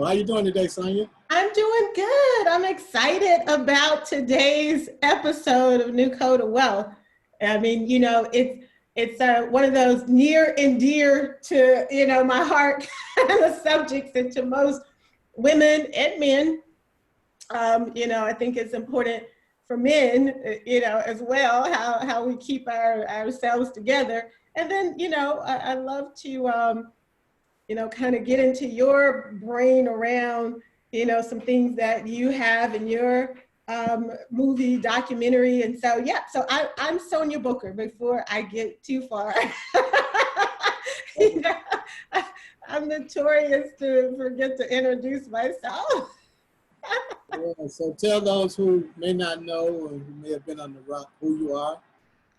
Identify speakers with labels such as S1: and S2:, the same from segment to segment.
S1: How you doing today, Sonia?
S2: I'm doing good. I'm excited about today's episode of New Code of Wealth. I mean, it's one of those near and dear to my heart the subjects, and to most women and men. I think it's important for men, as well, how we keep ourselves together. And then, I love to kind of get into your brain around, some things that you have in your movie documentary. And so, yeah, so I'm Sonia Booker before I get too far. you know, I'm notorious to forget to introduce myself.
S1: Yeah, so tell those who may not know or who may have been on the rock who you are.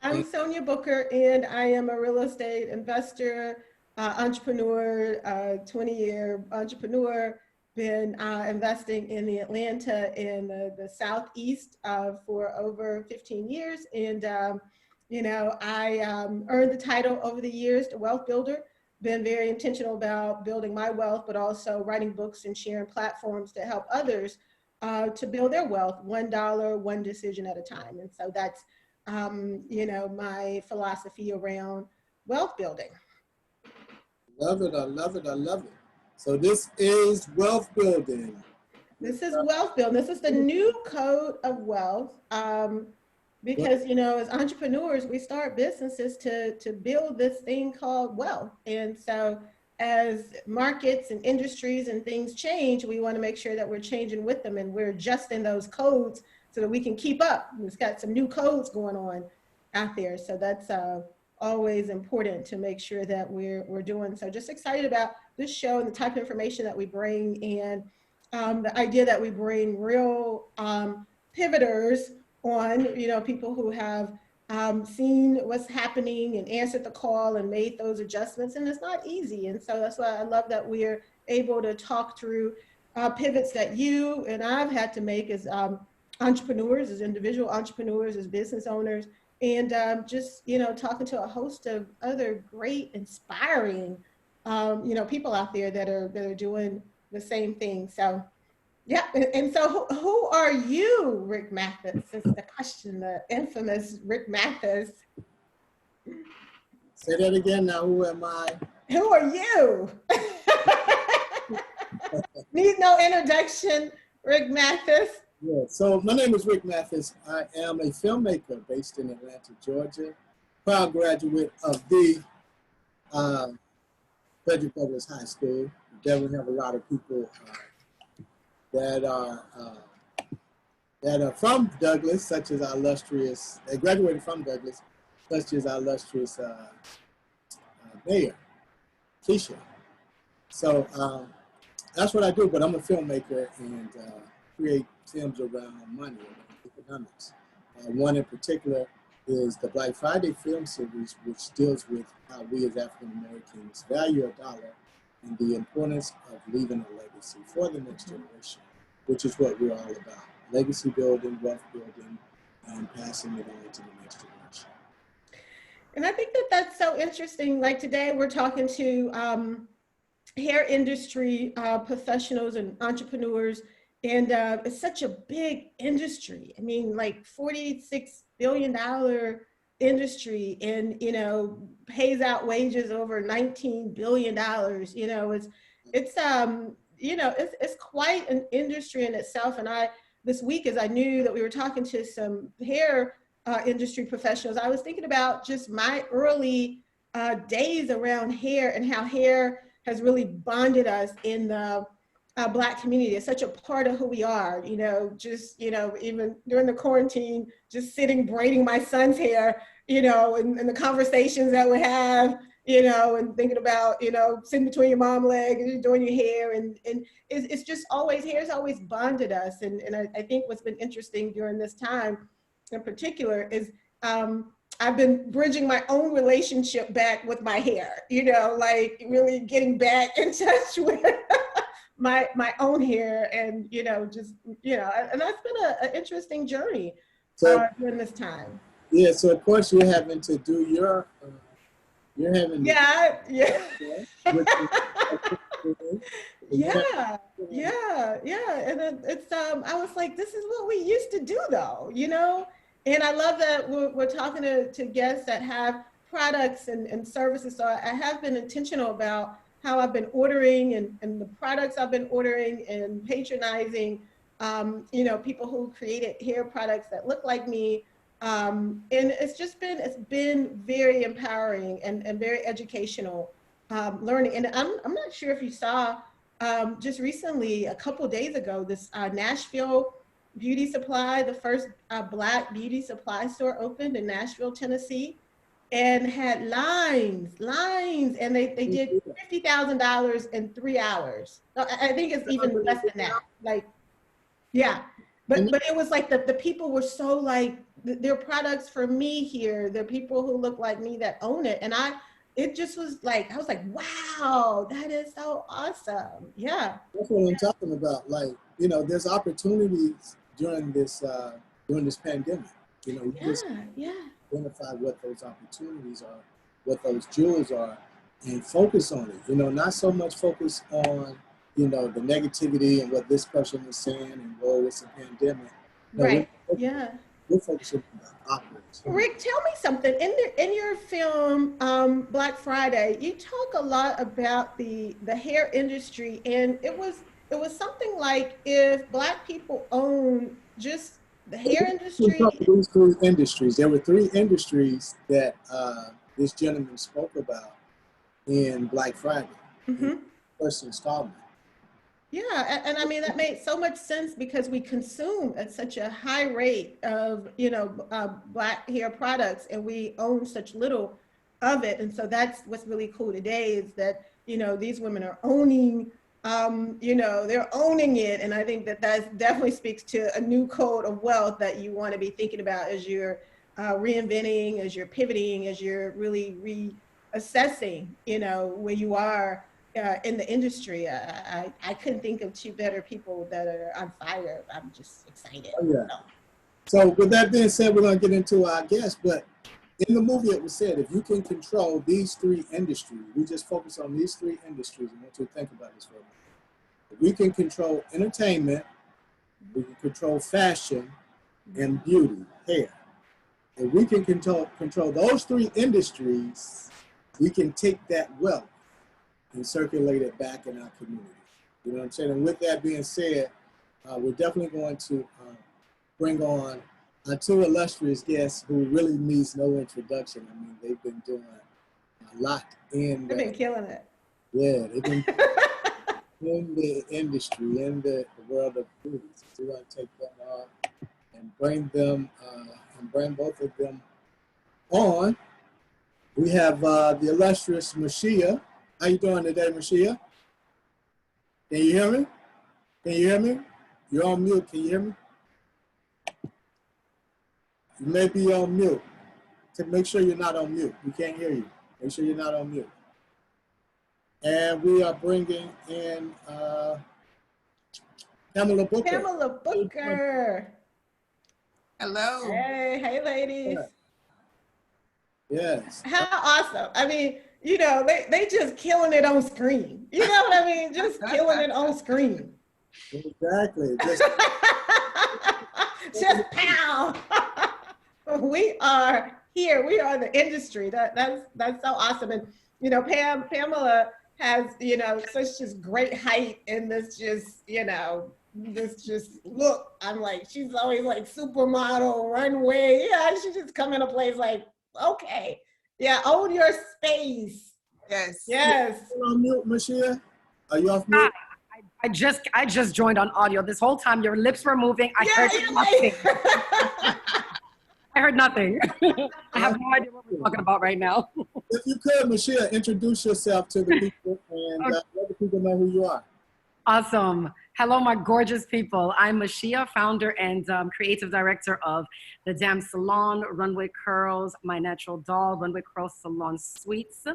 S2: I'm Sonia Booker, and I am a real estate investor, entrepreneur, 20-year entrepreneur. Been investing in the Atlanta and the Southeast for over 15 years. And, I earned the title over the years, the Wealth Builder. Been very intentional about building my wealth, but also writing books and sharing platforms to help others to build their wealth, $1, one decision at a time. And so that's my philosophy around wealth building.
S1: Love it, I love it, I love it. So this is wealth building.
S2: This is wealth building. This is the new code of wealth. Because, as entrepreneurs, we start businesses to build this thing called wealth. And so as markets and industries and things change, we want to make sure that we're changing with them and we're adjusting those codes so that we can keep up. We've got some new codes going on out there. So that's always important to make sure that we're doing. So just excited about this show and the type of information that we bring, and the idea that we bring real pivoters on, people who have seen what's happening and answered the call and made those adjustments. And it's not easy. And so that's why I love that we're able to talk through pivots that you and I've had to make as entrepreneurs, as individual entrepreneurs, as business owners, and just, talking to a host of other great, inspiring, people out there that are doing the same thing. So, yeah. And so who are you, Rick Mathis? Is the question, the infamous Rick Mathis.
S1: Say that again now, who am I?
S2: Who are you? Need no introduction, Rick Mathis.
S1: Yeah, so my name is Rick Mathis. I am a filmmaker based in Atlanta, Georgia. Proud graduate of the Frederick Douglass High School. There we have a lot of people that are from Douglass, such as our illustrious, they graduated from Douglass, such as our illustrious mayor, Keisha. So that's what I do, but I'm a filmmaker and create films around money, around economics. One in particular is the Black Friday film series, which deals with how we as African Americans value a dollar and the importance of leaving a legacy for the next generation, which is what we're all about. Legacy building, wealth building, and passing it on to the next generation.
S2: And I think that that's so interesting. Like today, we're talking to hair industry professionals and entrepreneurs, and it's such a big industry. I mean, like $46 billion industry, and pays out wages over $19 billion. It's quite an industry in itself. And this week, as I knew that we were talking to some hair industry professionals, I was thinking about just my early days around hair and how hair has really bonded us in the Black community. It's such a part of who we are, even during the quarantine, just sitting braiding my son's hair, and the conversations that we have, and thinking about, sitting between your mom leg and doing your hair. And it's just always, hair's always bonded us. And I think what's been interesting during this time in particular is I've been bridging my own relationship back with my hair, like really getting back in touch with my own hair, and and that's been an interesting journey during this time.
S1: Yeah, so of course you're having to do your
S2: yeah. Yeah, yeah. And it's I was like, this is what we used to do though, you know? And I love that we're talking to guests that have products and services. So I have been intentional about how I've been ordering and the products I've been ordering and patronizing, you know, people who created hair products that look like me. And it's been very empowering and very educational learning. And I'm not sure if you saw just recently, a couple of days ago, this Nashville Beauty Supply, the first Black beauty supply store opened in Nashville, Tennessee, and had lines, and they did $50,000 in 3 hours. I think it's even less than that. Like, yeah, but it was like the people were so like their products for me here. They're people who look like me that own it, and it just was like I was like, wow, that is so awesome. Yeah,
S1: that's what I'm talking about. Like, you know, there's opportunities during this pandemic. You know, you just identify what those opportunities are, what those jewels are, and focus on it. You know, not so much focus on, you know, the negativity and what this person is saying and, oh, it's a pandemic. No,
S2: right.
S1: We're focusing on the operations.
S2: Rick, tell me something. In your film Black Friday, you talk a lot about the hair industry, and it was something like if Black people own just the hair industry.
S1: These three industries. There were three industries that this gentleman spoke about in Black Friday, first installment.
S2: Yeah, and I mean, that made so much sense because we consume at such a high rate of, you know, Black hair products, and we own such little of it. And so that's what's really cool today is that, you know, these women are owning, you know, they're owning it. And I think that definitely speaks to a new code of wealth that you want to be thinking about as you're reinventing, as you're pivoting, as you're really reassessing, you know, where you are in the industry. I couldn't think of two better people that are on fire. I'm just excited.
S1: Oh, yeah. So with that being said, we're going to get into our guest, but in the movie it was said, if you can control these three industries, we just focus on these three industries. I want you to think about this for a minute. If we can control entertainment, we can control fashion and beauty, hair. If we can control those three industries, we can take that wealth and circulate it back in our community. You know what I'm saying? And with that being said, we're definitely going to bring on our two illustrious guests who really needs no introduction. I mean, they've been doing a lot in
S2: They've been killing it.
S1: Yeah, they've been in the industry, in the world of beauty. So we're going to take them on and bring both of them on. We have the illustrious Mashia. How you doing today, Mashia? Can you hear me? Can you hear me? You're on mute. Can you hear me? You may be on mute. So make sure you're not on mute. We can't hear you. Make sure you're not on mute. And we are bringing in Pamela Booker.
S2: Pamela Booker.
S3: Hello.
S2: Hey, ladies.
S1: Yes.
S2: How awesome. I mean, you know, they just killing it on screen. You know what I mean? Just killing it on screen.
S1: Exactly.
S2: Just pow. We are here. We are the industry. That's so awesome. And, you know, Pamela has, you know, such just great height and this just, you know, this just look. I'm like, she's always like supermodel, runway. Yeah, she just come in a place like, okay. Yeah, own your space.
S3: Yes.
S2: Yes.
S1: Are you on mute, Mashia? Are you off mute?
S4: I just joined on audio. This whole time your lips were moving. I heard nothing. I heard nothing. I have no idea what we're talking about right now.
S1: If you could, Mashia, introduce yourself to the people and let the people know who you are.
S4: Awesome. Hello, my gorgeous people. I'm Mashia, founder and creative director of The Damn Salon, Runway Curls, My Natural Doll, Runway Curls Salon Suites,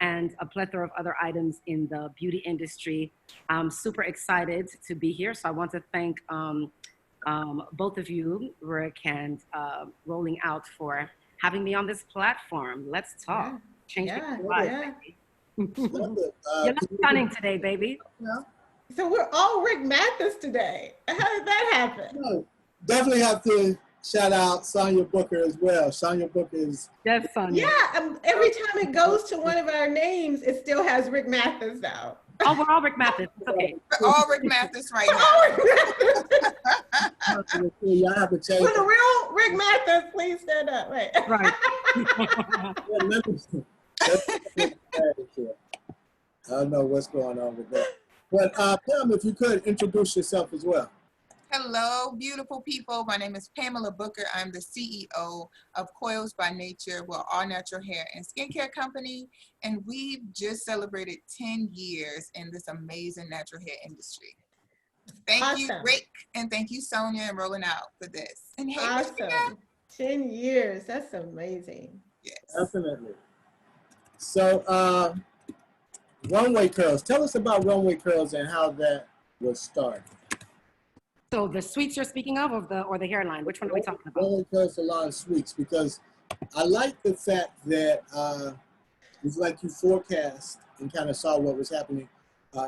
S4: and a plethora of other items in the beauty industry. I'm super excited to be here. So I want to thank both of you, Rick and Rolling Out, for having me on this platform. Let's talk. Change people's lives, baby. You're not stunning today, baby.
S1: Yeah.
S2: So we're all Rick Mathis today. How did that happen?
S1: No, definitely have to shout out Sonia Booker as well. Sonia Booker is
S4: Yes, Sonia.
S2: Yeah, every time it goes to one of our names, it still has Rick Mathis though.
S4: Oh, we're all Rick Mathis. It's okay.
S3: We're all Rick Mathis right now.
S2: Oh, Rick Mathis.
S1: y'all have to change.
S2: Will the real Rick Mathis please stand up? Wait.
S4: Right.
S1: I don't know what's going on with that. But Pam, if you could introduce yourself as well.
S3: Hello, beautiful people. My name is Pamela Booker. I'm the CEO of Coils by Nature. We're all natural hair and skincare company, and we've just celebrated 10 years in this amazing natural hair industry. Thank you,
S2: Awesome.
S3: Rick, and thank you, Sonia, and Rolling Out for this. And hey, Michelle.
S2: Awesome. 10 years. That's amazing.
S3: Yes.
S1: Definitely. So, Runway Curls. Tell us about Runway Curls and how that was started.
S4: So the sweets you're speaking of, or the hairline? Which one are we talking about?
S1: Runway Curls Salon Suites, because I like the fact that it's like you forecast and kind of saw what was happening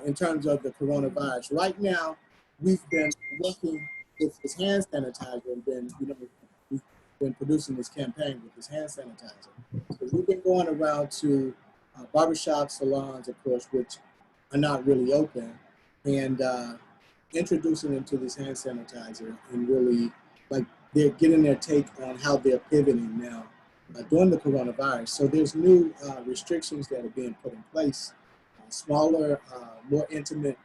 S1: in terms of the coronavirus. Right now, we've been working with this hand sanitizer and we've been producing this campaign with this hand sanitizer. So we've been going around to barbershop salons, of course, which are not really open, and introducing them to this hand sanitizer, and really like they're getting their take on how they're pivoting now during the coronavirus. So there's new restrictions that are being put in place. Smaller, more intimate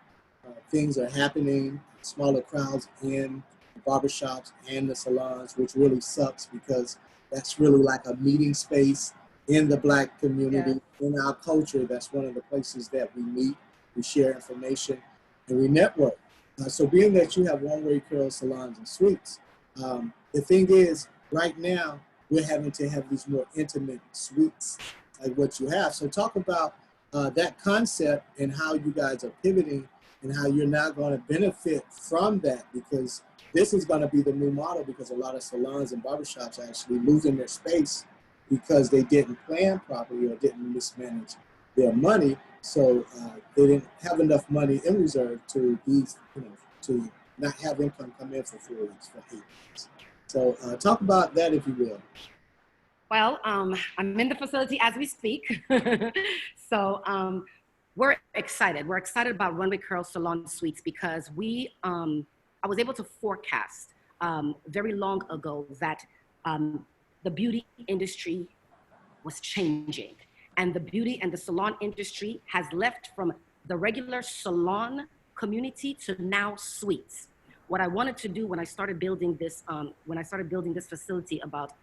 S1: things are happening, smaller crowds in barbershops and the salons, which really sucks because that's really like a meeting space in the Black community, in our culture. That's one of the places that we meet, we share information, and we network. So being that you have Runway Curls salons and suites, the thing is, right now, we're having to have these more intimate suites like what you have. So talk about that concept and how you guys are pivoting and how you're now going to benefit from that, because this is going to be the new model, because a lot of salons and barbershops are actually losing their space because they didn't plan properly or didn't mismanage their money. So they didn't have enough money in reserve to be, to not have income come in for 4 weeks, for 8 weeks. So talk about that, if you will.
S4: Well, I'm in the facility as we speak. So we're excited. We're excited about Runway Curls Salon Suites because I was able to forecast very long ago that the beauty industry was changing, and the beauty and the salon industry has left from the regular salon community to now suites. What I wanted to do when I started building this, facility about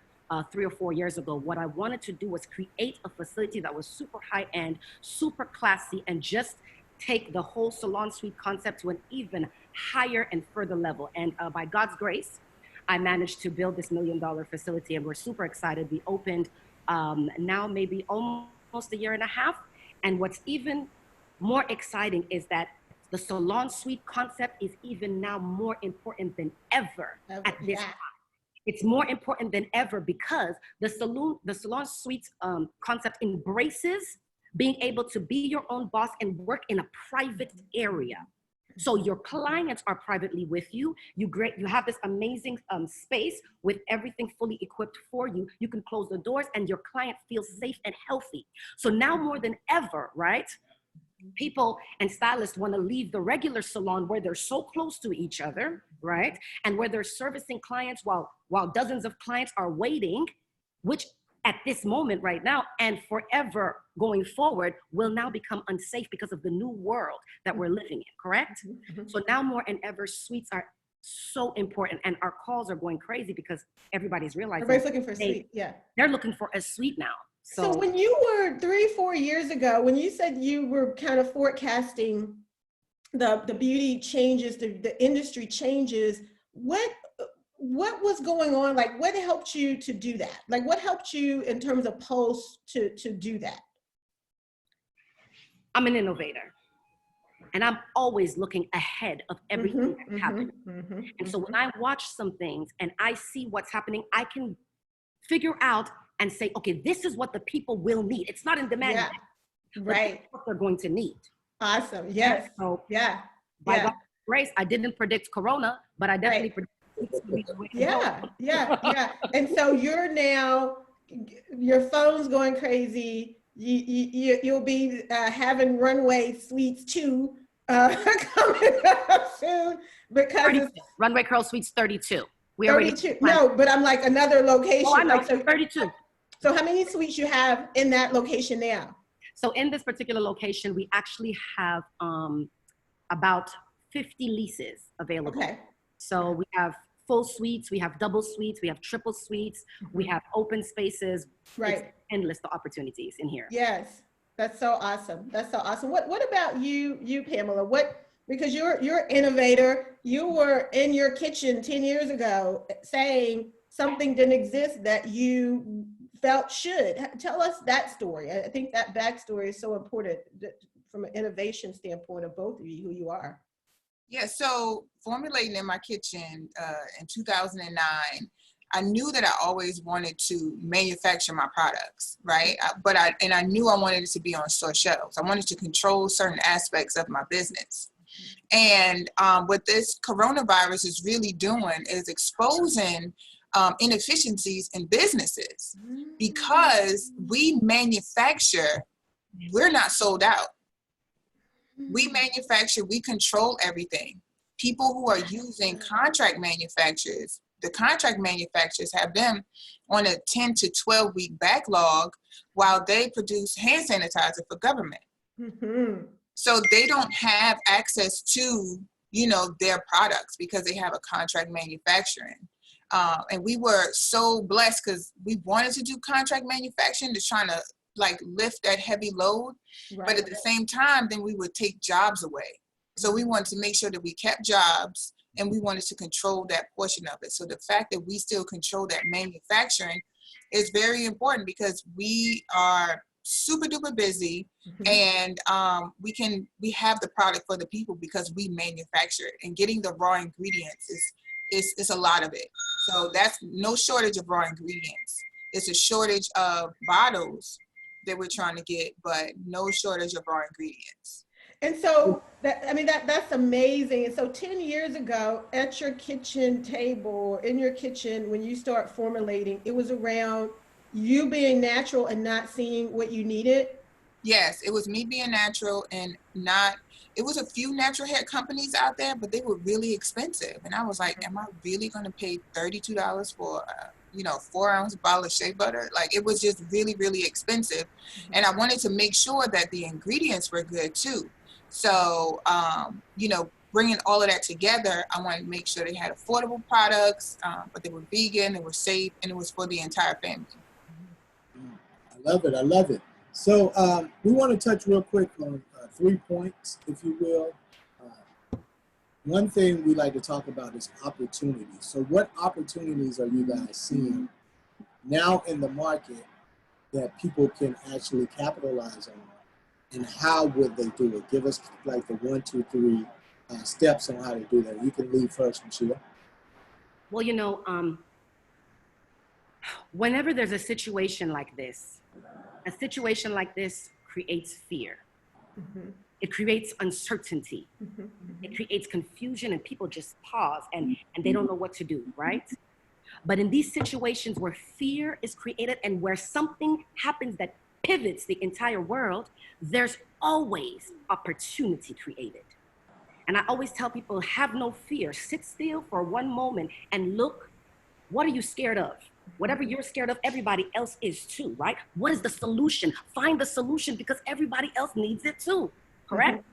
S4: 3 or 4 years ago, what I wanted to do was create a facility that was super high end, super classy, and just take the whole salon suite concept to an even higher and further level. And by God's grace, I managed to build this $1 million facility, and we're super excited. We opened now maybe almost a year and a half. And what's even more exciting is that the salon suite concept is even now more important than ever at this time. It's more important than ever because the salon suite concept embraces being able to be your own boss and work in a private area. So your clients are privately with you. You have this amazing space with everything fully equipped for you. You can close the doors and your client feels safe and healthy. So now more than ever, right? People and stylists want to leave the regular salon where they're so close to each other, right? And where they're servicing clients while dozens of clients are waiting, which at this moment right now and forever going forward will now become unsafe because of the new world that we're living in, correct? Mm-hmm. So now more than ever, suites are so important, and our calls are going crazy because everybody's realizing
S2: everybody's looking for a suite. Yeah,
S4: they're looking for a suite now.
S2: So when you were 3-4 years ago, when you said you were kind of forecasting the beauty changes, the industry changes, what was going on? Like, what helped you to do that? Like, what helped you in terms of Pulse to do that?
S4: I'm an innovator, and I'm always looking ahead of everything that's happening. And so when I watch some things and I see what's happening, I can figure out and say, okay, this is what the people will need. It's not in demand yet,
S2: right?
S4: What they're going to need.
S2: Awesome. Yes.
S4: So
S2: yeah.
S4: By
S2: Yeah.
S4: God's grace, I didn't predict Corona, but I definitely predicted sweets would be the way to go.
S2: Yeah. And so you're now, your phone's going crazy. You'll be having Runway Suites 2 coming up soon because
S4: 32.
S2: it's
S4: Runway Curl Suites 32. We already
S2: 32. No, but I'm like another location.
S4: Oh, I know.
S2: Like, so
S4: 32.
S2: how many suites you have in that location now?
S4: So in this particular location, we actually have about 50 leases available.
S2: Okay.
S4: So we have full suites, we have double suites, we have triple suites, we have open spaces.
S2: Right.
S4: It's endless the opportunities in here.
S2: Yes. That's so awesome. That's so awesome. What about you, Pamela? Because you're innovator. You were in your kitchen 10 years ago saying something didn't exist that you felt should. Tell us that story. I think that backstory is so important from an innovation standpoint of both of you, who you are.
S3: Yeah, so formulating in my kitchen in 2009, I knew that I always wanted to manufacture my products, right? But I knew I wanted it to be on store shelves. I wanted to control certain aspects of my business. And what this coronavirus is really doing is exposing inefficiencies in businesses, because we manufacture, we're not sold out. We manufacture, we control everything. People who are using contract manufacturers, the contract manufacturers have them on a 10 to 12 week backlog while they produce hand sanitizer for government. So they don't have access to, their products because they have a contract manufacturing. And we were so blessed because we wanted to do contract manufacturing to try to lift that heavy load. Right. But at the same time, then we would take jobs away. So we wanted to make sure that we kept jobs and we wanted to control that portion of it. So the fact that we still control that manufacturing is very important because we are super duper busy, and we have the product for the people because we manufacture it, and getting the raw ingredients is a lot of it. So that's no shortage of raw ingredients. It's a shortage of bottles that we're trying to get, but no shortage of raw ingredients.
S2: And so that's amazing. And so 10 years ago at your kitchen table, in your kitchen, when you start formulating, it was around you being natural and not seeing what you needed?
S3: Yes, it was me being natural and not, it was a few natural hair companies out there, but they were really expensive. And I was like, am I really going to pay $32 for 4-ounce bottle of shea butter? It was just really, really expensive. And I wanted to make sure that the ingredients were good too. So, bringing all of that together, I wanted to make sure they had affordable products, but they were vegan, they were safe, and it was for the entire family.
S1: I love it. So we want to touch real quick on 3 points, if you will. One thing we like to talk about is opportunities. So what opportunities are you guys seeing now in the market that people can actually capitalize on? And how would they do it? Give us the 1, 2, 3 steps on how to do that. You can lead first, Michelle.
S4: Well, whenever there's a situation like this creates fear. It creates uncertainty. It creates confusion, and people just pause and they don't know what to do, right? But in these situations where fear is created and where something happens that pivots the entire world, there's always opportunity created. And I always tell people, have no fear. Sit still for one moment and look, what are you scared of? Whatever you're scared of, everybody else is too, right? What is the solution? Find the solution because everybody else needs it too, correct?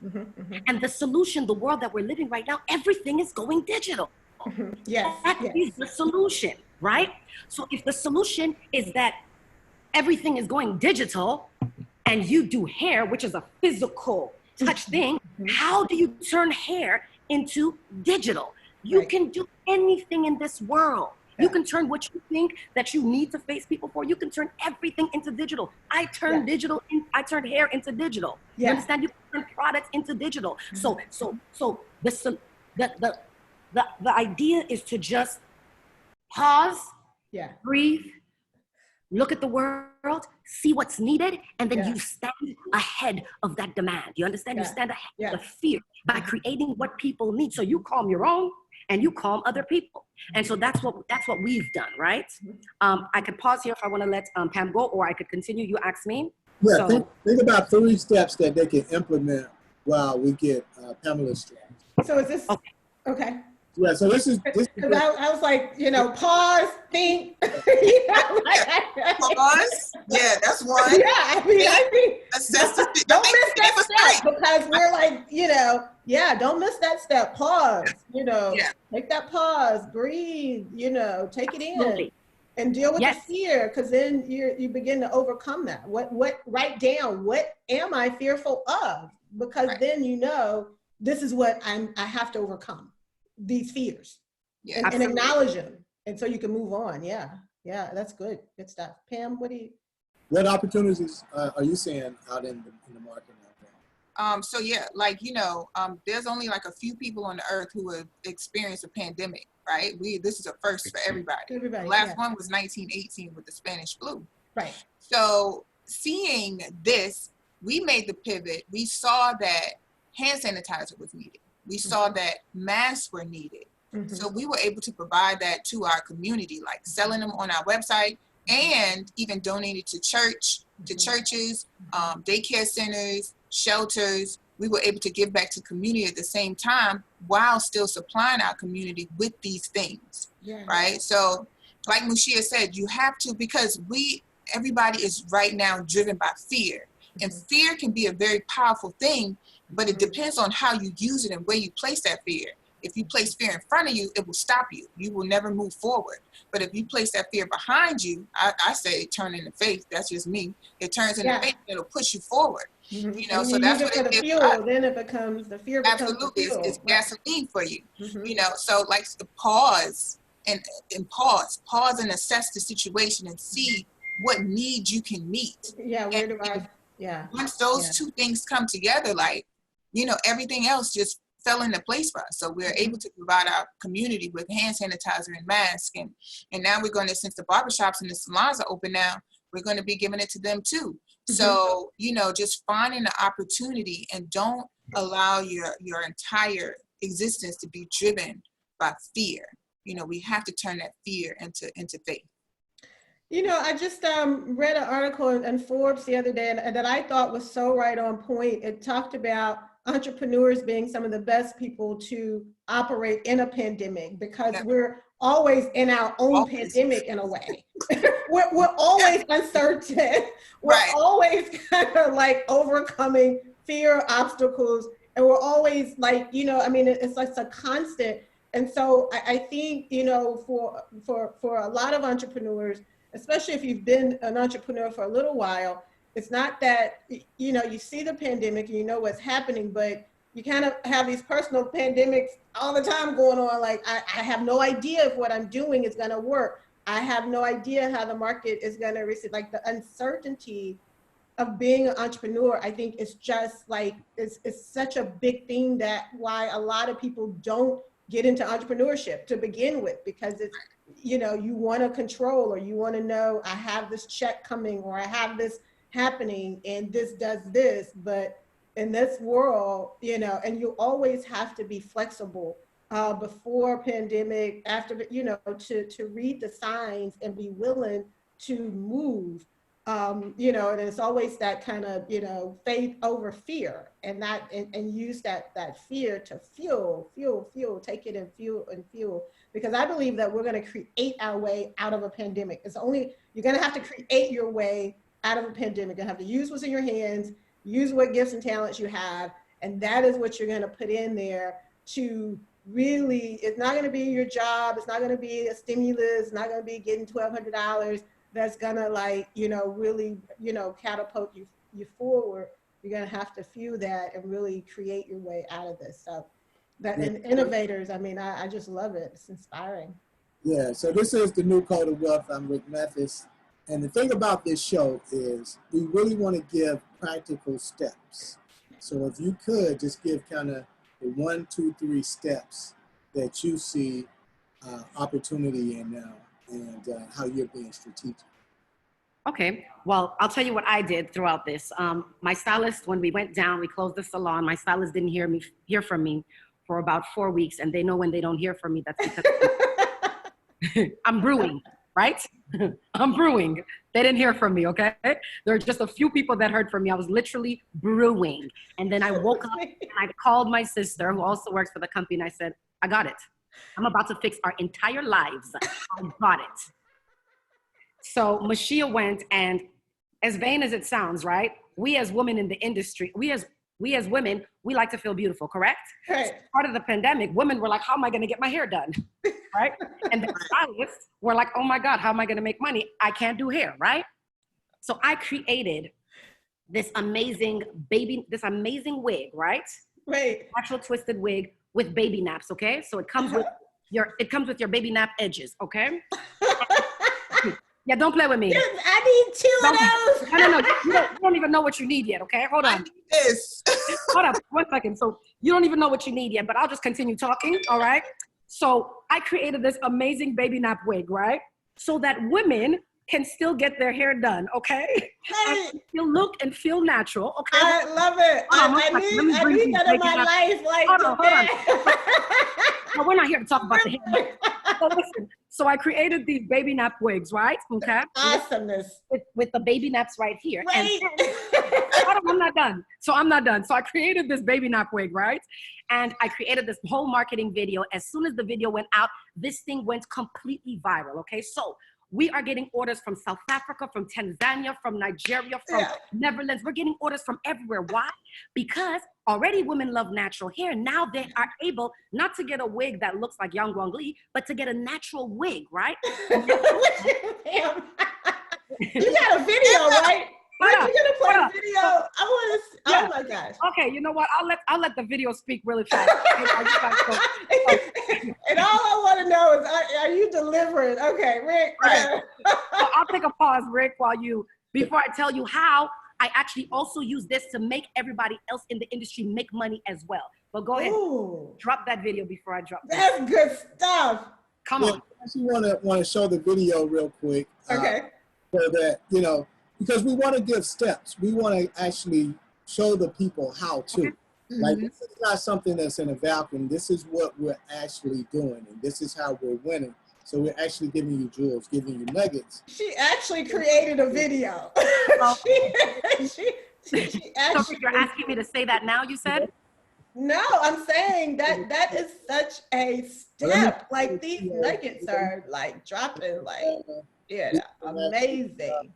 S4: And the solution, the world that we're living right now, everything is going digital.
S2: Yes.
S4: That is the solution, right? So if the solution is that everything is going digital and you do hair, which is a physical touch thing, how do you turn hair into digital? You can do anything in this world. You can turn what you think that you need to face people for. You can turn everything into digital. I turned I turned hair into digital. You understand? You can turn products into digital. So the idea is to just pause, breathe,
S5: look at the world, see what's needed, and then
S2: Yeah.
S5: you stand ahead of that demand. You understand? You
S2: Yeah.
S5: stand ahead
S2: Yeah.
S5: of the fear by creating what people need. So you calm your own and you calm other people. And so that's what we've done, right? I could pause here if I want to let Pam go, or I could continue. You ask me.
S1: Yeah,
S5: So,
S1: think about 3 steps that they can implement while we get Pamela's strategy.
S2: So is this, okay.
S1: Yeah, so this is
S2: Because I was like, you know, pause, think.
S3: Pause. Yeah, that's one.
S2: Yeah, I mean,
S3: Assess the
S2: don't miss that step, because we're like, you know, yeah, don't miss that step. Pause, you know,
S3: Yeah.
S2: take that pause, breathe, you know, take it in
S5: absolutely.
S2: and deal with
S5: Yes.
S2: the fear, because then you begin to overcome that. Write down, what am I fearful of? Because
S3: Right.
S2: then you know, this is what I have to overcome, these fears.
S3: Yeah.
S2: And
S5: Absolutely.
S2: acknowledge them, and so you can move on. Yeah, that's good stuff. Pam, what do you?
S1: what opportunities are you seeing out in the market now?
S3: So yeah, like, you know, there's only like a few people on the earth who have experienced a pandemic, right? This is a first for everybody.
S2: Everybody,
S3: The last
S2: yeah.
S3: one was 1918 with the Spanish flu.
S2: Right.
S3: So seeing this, we made the pivot. We saw that hand sanitizer was needed. We saw that masks were needed.
S2: Mhm.
S3: So we were able to provide that to our community, like selling them on our website and even donated to churches, daycare centers, shelters. We were able to give back to community at the same time while still supplying our community with these things,
S2: Yeah.
S3: right? So like Mushia said, you have to, because everybody is right now driven by fear. And fear can be a very powerful thing, but it depends on how you use it and where you place that fear. If you place fear in front of you, it will stop you. You will never move forward. But if you place that fear behind you, I say it turn into faith. That's just me. It turns into faith. It'll push you forward.
S2: Mhm.
S3: You know,
S2: And
S3: so
S2: you
S3: that's
S2: use it
S3: what
S2: for the
S3: it did
S2: fuel.
S3: for us.
S2: Then it becomes the fear. Becomes
S3: Absolutely,
S2: the fuel.
S3: it's gasoline for you.
S2: Mhm.
S3: You know, so like the pause and pause and assess the situation and see what needs you can meet.
S2: Yeah. Where
S3: And
S2: do I? Yeah.
S3: once those two things come together, like, you know, everything else just fell into place for us. So we're able to provide our community with hand sanitizer and masks. And now we're going to, since the barbershops and the salons are open now, we're going to be giving it to them too. So, you know, just finding the opportunity, and don't allow your entire existence to be driven by fear. You know, we have to turn that fear into faith.
S2: You know, I just read an article in Forbes the other day and that I thought was so right on point. It talked about entrepreneurs being some of the best people to operate in a pandemic, because we're always in our own pandemic in a way. we're always uncertain. We're always kind of like overcoming fear, obstacles, and we're always like, you know, I mean, it's like a constant. And so I think, you know, for a lot of entrepreneurs, especially if you've been an entrepreneur for a little while, it's not that, you know, you see the pandemic and you know what's happening, but you kind of have these personal pandemics all the time going on. Like, I have no idea if what I'm doing is going to work. I have no idea how the market is going to receive. Like, the uncertainty of being an entrepreneur, I think is just like, it's such a big thing, that why a lot of people don't get into entrepreneurship to begin with, because it's, you know, you want to control, or you want to know, I have this check coming, or I have this happening, and this does this. But in this world, you know, and you always have to be flexible before pandemic, after, you know, to read the signs and be willing to move. You know, and it's always that kind of, you know, faith over fear, and that, and use that fear to fuel, take it and fuel, because I believe that we're going to create our way out of a pandemic. It's only, you're going to have to create your way out of a pandemic. You have to use what's in your hands, use what gifts and talents you have, and that is what you're going to put in there to really, it's not going to be your job, it's not going to be a stimulus, it's not going to be getting $1,200 that's gonna, like, you know, really, you know, catapult you forward. You're gonna have to fuel that and really create your way out of this. So that, and innovators, I mean, I just love it. It's inspiring.
S1: Yeah, so this is the New Code of Wealth. I'm Rick Mathis. And the thing about this show is we really want to give practical steps. So if you could just give kind of the 1, 2, 3 steps that you see opportunity in now, and how you're being strategic.
S4: Okay, well, I'll tell you what I did throughout this. My stylist, when we went down, we closed the salon. My stylist didn't hear from me for about 4 weeks, and they know when they don't hear from me, that's because I'm brewing, right? I'm brewing. They didn't hear from me, okay? There are just a few people that heard from me. I was literally brewing. And then I woke up and I called my sister, who also works for the company, and I said, I got it. I'm about to fix our entire lives. I got it. So Mashia went, and as vain as it sounds, right? We as women in the industry, we as women, we like to feel beautiful, correct?
S2: Right.
S4: So part of the pandemic, women were like, how am I gonna get my hair done, right? And the stylists were like, oh my God, how am I gonna make money? I can't do hair, right? So I created this amazing wig, right?
S2: Right.
S4: Natural twisted wig with baby naps, okay? So it comes with your baby nap edges, okay? Yeah, don't play with me.
S2: I need 2 of those.
S4: No. You don't even know what you need yet, okay? Hold on.
S3: I need this.
S4: Hold on, 1 second. So you don't even know what you need yet, but I'll just continue talking, all right? So I created this amazing baby nap wig, right? So that women can still get their hair done, okay?
S2: Right.
S4: And still look and feel natural, okay?
S2: I love it. I need that in my life. Like,
S4: hold on. No, we're not here to talk about the hair. So listen, so I created these baby nap wigs, right? Okay.
S2: Awesomeness.
S4: With the baby naps right here.
S2: Right.
S4: And hold on, I'm not done. So I created this baby nap wig, right? And I created this whole marketing video. As soon as the video went out, this thing went completely viral, okay? So we are getting orders from South Africa, from Tanzania, from Nigeria, from Netherlands. We're getting orders from everywhere. Why? Because already women love natural hair. Now they are able not to get a wig that looks like Yang Guang Li, but to get a natural wig, right?
S2: Damn. You got a video, right? Are you gonna play a video? I want to. Oh my gosh.
S4: Okay, you know what? I'll let the video speak really fast.
S2: And all I want to know is, are you delivering? Okay, Rick.
S4: So I'll take a pause, Rick, before I tell you how I actually also use this to make everybody else in the industry make money as well. But go ahead, drop that video before I drop that.
S2: That's good stuff.
S4: Come on.
S1: I actually want to show the video real quick.
S2: Okay.
S1: So that, because we want to give steps. We want to actually show the people how to. Like, this is not something that's in a vacuum. This is what we're actually doing, and this is how we're winning. So we're actually giving you jewels, giving you nuggets.
S2: She actually created a video. she
S4: So you're asking me to say that now, you said?
S2: No, I'm saying that is such a step. Like, these nuggets are like dropping, like, amazing.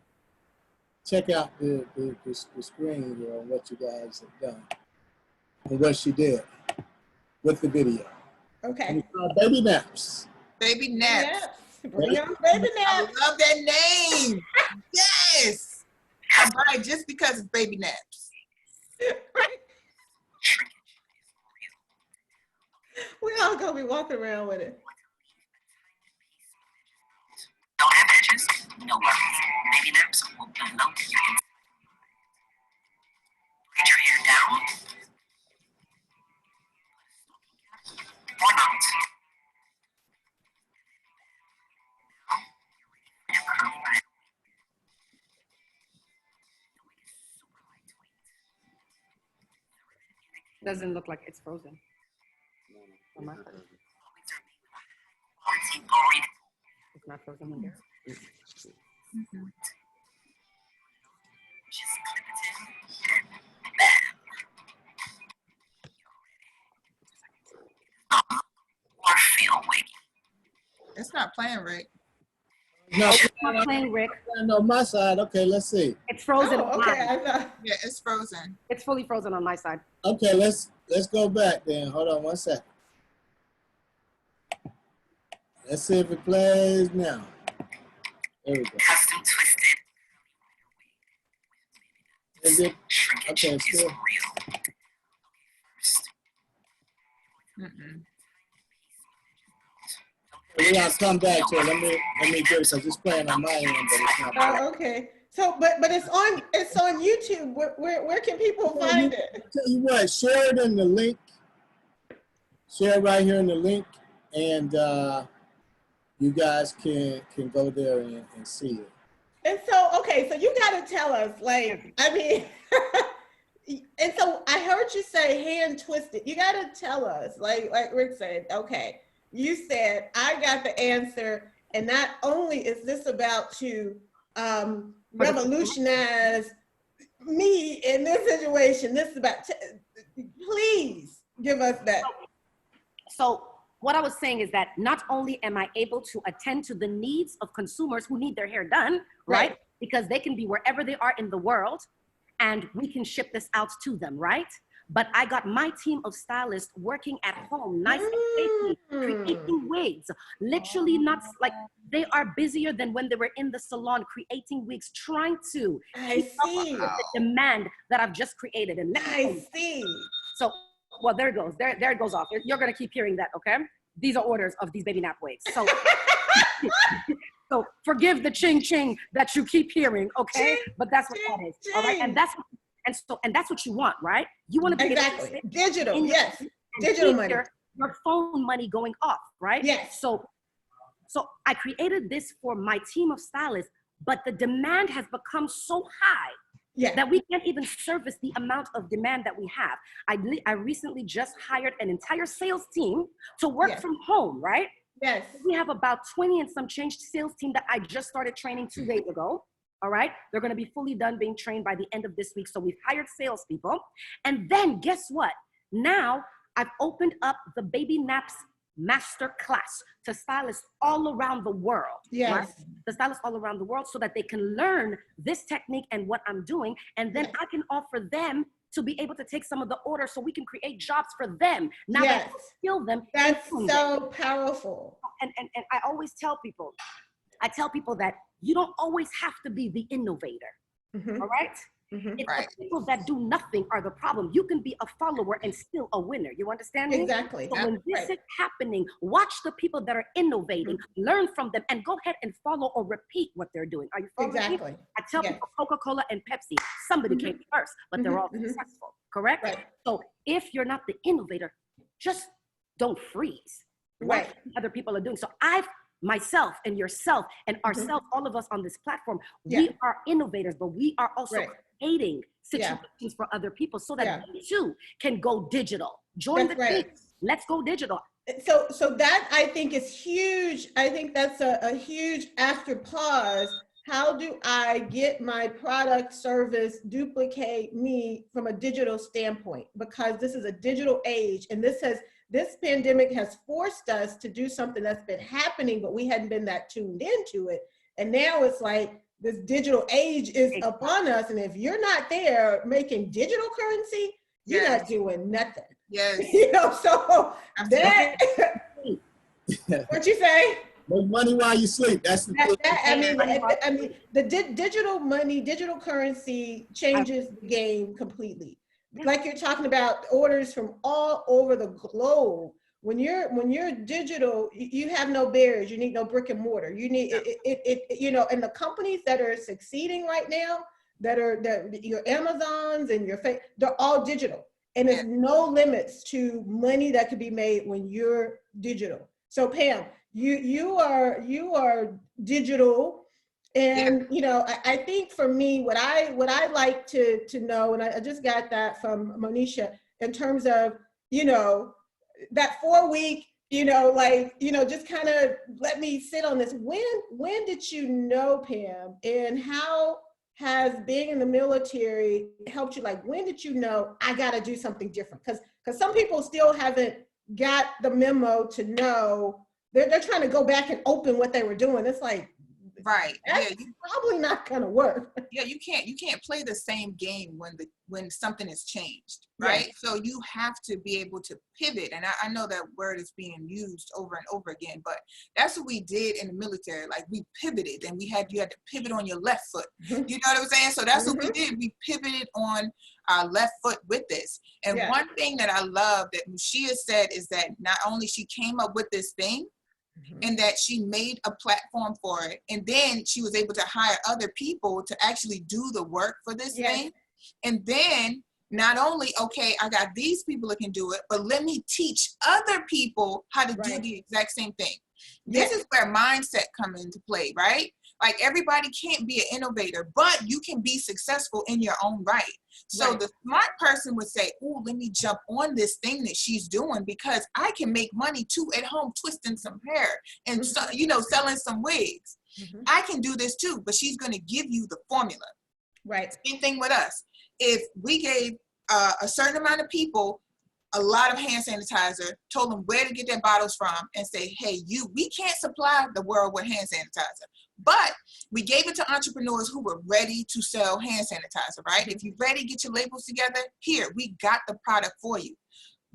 S1: Check out the screen here on what you guys have done and what she did with the video.
S2: Okay.
S1: Baby naps.
S3: Baby naps.
S2: Bring on baby
S3: I
S2: naps.
S3: love that name. Yes. I buy it just because it's baby naps.
S2: We all gonna be walking around with it.
S6: Don't have edges? No worries. Baby naps will promote your Get your hair down. Or not. Your curly hair.
S4: Doesn't look like it's frozen. It's not frozen in there.
S6: Just clip it in. Or feel wiggy.
S3: It's not playing, Rick.
S1: No,
S4: It's not playing, Rick.
S1: no, my side. Okay, let's see.
S4: It's frozen.
S2: Oh, okay. I thought.
S3: Yeah, it's frozen.
S4: It's fully frozen on my side.
S1: Okay, let's go back then. Hold on 1 second. Let's see if it plays now. There we go.
S6: Custom twisted.
S1: Is it?
S6: Shrinkage
S1: Okay,
S6: is
S1: cool.
S6: real. First,
S1: We gotta come back to it. Let me get it because it's playing on my end, but it's not.
S2: Oh, okay. So, but it's on YouTube. Where can people find it?
S1: Tell you what, share it in the link. Share it right here in the link, and you guys can go there and see it.
S2: And so, okay, so you got to tell us, like, I mean, and so I heard you say hand twisted. You got to tell us, like Rick said, okay, you said, I got the answer. And not only is this about to revolutionize me in this situation, this is about, please give us that.
S5: So what I was saying is that not only am I able to attend to the needs of consumers who need their hair done, right? Because they can be wherever they are in the world and we can ship this out to them, right? But I got my team of stylists working at home, nice and safely, creating wigs. Literally not like, they are busier than when they were in the salon creating wigs, trying to keep up with the demand that I've just created. And
S2: I see.
S5: So, well, there it goes. There it goes off. You're gonna keep hearing that, okay? These are orders of these baby nap wigs. So, so forgive the ching ching that you keep hearing, okay? But that's what that is, all right? And that's what you want, right? You want to be
S2: exactly digital, yes, digital money.
S5: Your phone money going off, right?
S2: Yes.
S5: So I created this for my team of stylists, but the demand has become so high that we can't even service the amount of demand that we have. I recently just hired an entire sales team to work from home, right?
S2: Yes.
S5: We have about 20 and some change sales team that I just started training 2 days ago. All right. They're going to be fully done being trained by the end of this week. So we've hired salespeople. And then guess what? Now I've opened up the Baby Naps master class to stylists all around the world.
S2: Yes.
S5: Right? The stylists all around the world so that they can learn this technique and what I'm doing. And then I can offer them to be able to take some of the orders so we can create jobs for them. Now that I skill them.
S2: That's so powerful.
S5: And I always tell people, that you don't always have to be the innovator, all right? It's the people that do nothing are the problem. You can be a follower and still a winner. You understand me?
S2: Exactly.
S5: So when this is happening, watch the people that are innovating, learn from them, and go ahead and follow or repeat what they're doing. Are you following me? I tell people Coca-Cola and Pepsi, somebody came first, but they're all successful, correct?
S2: Right.
S5: So if you're not the innovator, just don't freeze. Watch what other people are doing. So myself and yourself and ourselves, all of us on this platform, we are innovators, but we are also creating situations for other people so that we too can go digital. Join the team. Let's go digital.
S2: So that I think is huge. I think that's a huge after pause. How do I get my product, service, duplicate me from a digital standpoint? Because this is a digital age, and this pandemic has forced us to do something that's been happening, but we hadn't been that tuned into it. And now it's like this digital age is upon us. And if you're not there making digital currency, you're not doing nothing.
S3: Yes.
S2: You know, so that, what you say?
S1: Make money while you sleep. That's the
S2: I mean, the digital money, digital currency changes the game completely. Like you're talking about orders from all over the globe. When you're digital, you have no barriers. You need no brick and mortar. You need you know, and the companies that are succeeding right now, that your Amazons and they're all digital. And there's no limits to money that could be made when you're digital. So Pam, you are digital. And, you know, I think for me, what I like to know, and I just got that from Monisha in terms of, you know, that 4-week, you know, like, you know, just kind of let me sit on this. When did you know, Pam, and how has being in the military helped you? Like, when did you know I got to do something different? Because some people still haven't got the memo to know. They're trying to go back and open what they were doing. It's like,
S3: right.
S2: That's probably not gonna work.
S3: Yeah, you can't play the same game when something has changed, right? So you have to be able to pivot. And I know that word is being used over and over again, but that's what we did in the military. Like, we pivoted, and you had to pivot on your left foot. You know what I'm saying? So that's what we did. We pivoted on our left foot with this. And one thing that I love that Mushia said is that not only she came up with this thing, and that she made a platform for it, and then she was able to hire other people to actually do the work for this thing. And then not only, okay, I got these people that can do it, but let me teach other people how to do the exact same thing. This is where mindset come into play, right? Like everybody can't be an innovator, but you can be successful in your own right. So
S2: Right.
S3: the smart person would say, oh, let me jump on this thing that she's doing because I can make money too at home twisting some hair and, selling some wigs.
S2: Mhm.
S3: I can do this too, but she's going to give you the formula.
S2: Right.
S3: Same thing with us. If we gave a certain amount of people a lot of hand sanitizer, told them where to get their bottles from, and say, hey, we can't supply the world with hand sanitizer. But we gave it to entrepreneurs who were ready to sell hand sanitizer, right? If you're ready, get your labels together. Here, we got the product for you.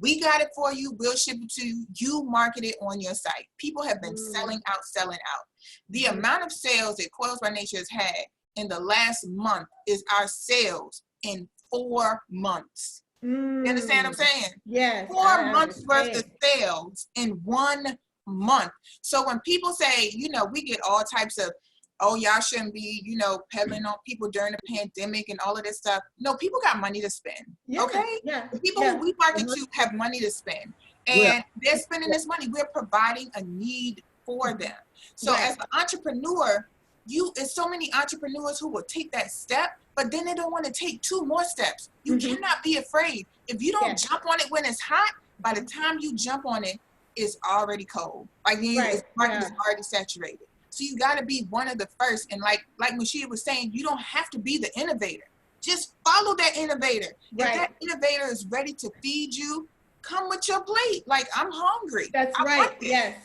S3: We got it for you. We'll ship it to you. You market it on your site. People have been selling out. The amount of sales that Coils by Nature has had in the last month is our sales in 4 months. You understand what I'm saying?
S2: Yes.
S3: 4 months worth of sales in 1 month. So when people say, we get all types of, oh, y'all shouldn't be, peddling on people during the pandemic and all of this stuff. No, people got money to spend.
S2: Yeah.
S3: Okay?
S2: Yeah.
S3: The people who we market to have money to spend. And they're spending this money. We're providing a need for them. So as an entrepreneur, there's so many entrepreneurs who will take that step, but then they don't want to take 2 more steps. You cannot be afraid. If you don't jump on it when it's hot, by the time you jump on it, it's already cold. Like the market is already saturated. So you got to be one of the first. And like Mashia was saying, you don't have to be the innovator. Just follow that innovator. If that innovator is ready to feed you, come with your plate. Like, I'm hungry.
S2: That's right. Yes.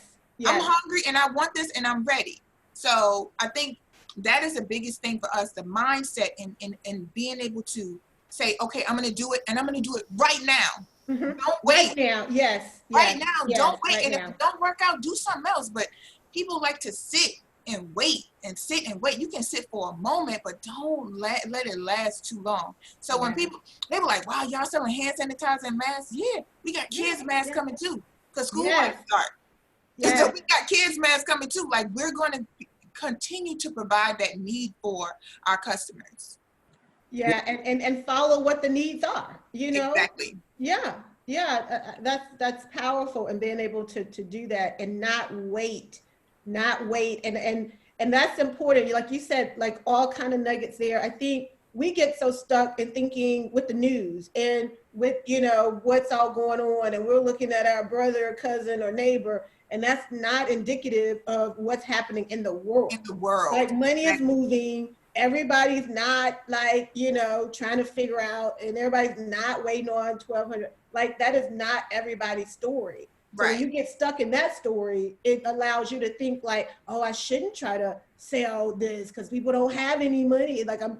S3: I'm hungry and I want this and I'm ready. So I think that is the biggest thing for us, the mindset and being able to say, okay, I'm going to do it and I'm going to do it right now. Don't wait.
S2: Right now. Yes.
S3: Right now.
S2: Yes.
S3: Don't wait.
S2: Right
S3: And
S2: now.
S3: if it don't work out, do something else. But people like to sit and wait and sit and wait. You can sit for a moment, but don't let it last too long. So when people, they were like, wow, y'all selling hand sanitizer and masks? Yeah, we got kids masks coming too because school might start. So we got kids masks coming too. Like, we're going to continue to provide that need for our customers.
S2: Yeah, and follow what the needs are,
S3: Exactly.
S2: Yeah, that's powerful, and being able to do that and not wait, and that's important. Like you said, like all kind of nuggets there. I think we get so stuck in thinking with the news and with what's all going on, and we're looking at our brother or cousin or neighbor, and that's not indicative of what's happening in the world. Like, money is moving. Everybody's not like, trying to figure out, and everybody's not waiting on 1,200. Like, that is not everybody's story. So when you get stuck in that story, it allows you to think like, oh, I shouldn't try to sell this because people don't have any money. Like, and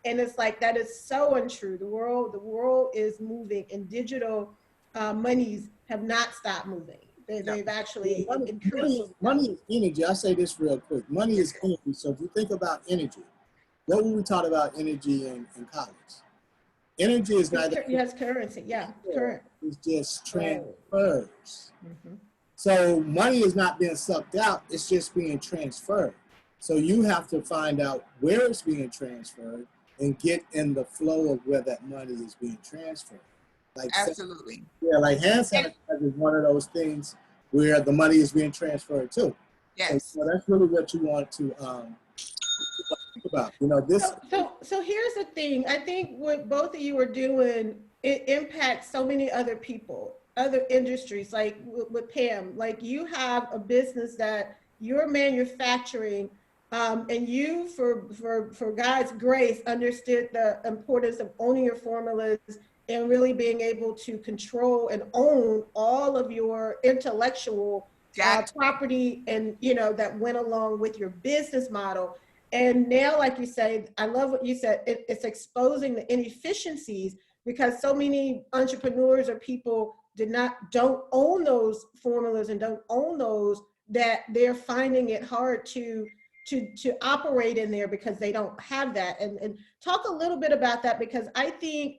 S2: it's like, that is so untrue. The world is moving, and digital monies have not stopped moving. They've actually increased.
S1: Money is energy. I'll say this real quick. Money is energy. So if you think about energy, what were we taught about energy in college? Energy is not.
S2: Yes, currency. Yeah, current.
S1: It's just transfers. So money is not being sucked out. It's just being transferred. So you have to find out where it's being transferred and get in the flow of where that money is being transferred. Like,
S3: absolutely.
S1: Like hand sanitizer is one of those things where the money is being transferred to.
S3: Yes.
S1: So that's really what you want to think about. This.
S2: So here's the thing. I think what both of you are doing, it impacts so many other people, other industries. Like with Pam, like, you have a business that you're manufacturing, and you, for God's grace, understood the importance of owning your formulas and really being able to control and own all of your intellectual property, and that went along with your business model. And now, like you say, I love what you said, it's exposing the inefficiencies, because so many entrepreneurs or people don't own those formulas and don't own those, that they're finding it hard to operate in there because they don't have that. And talk a little bit about that, because I think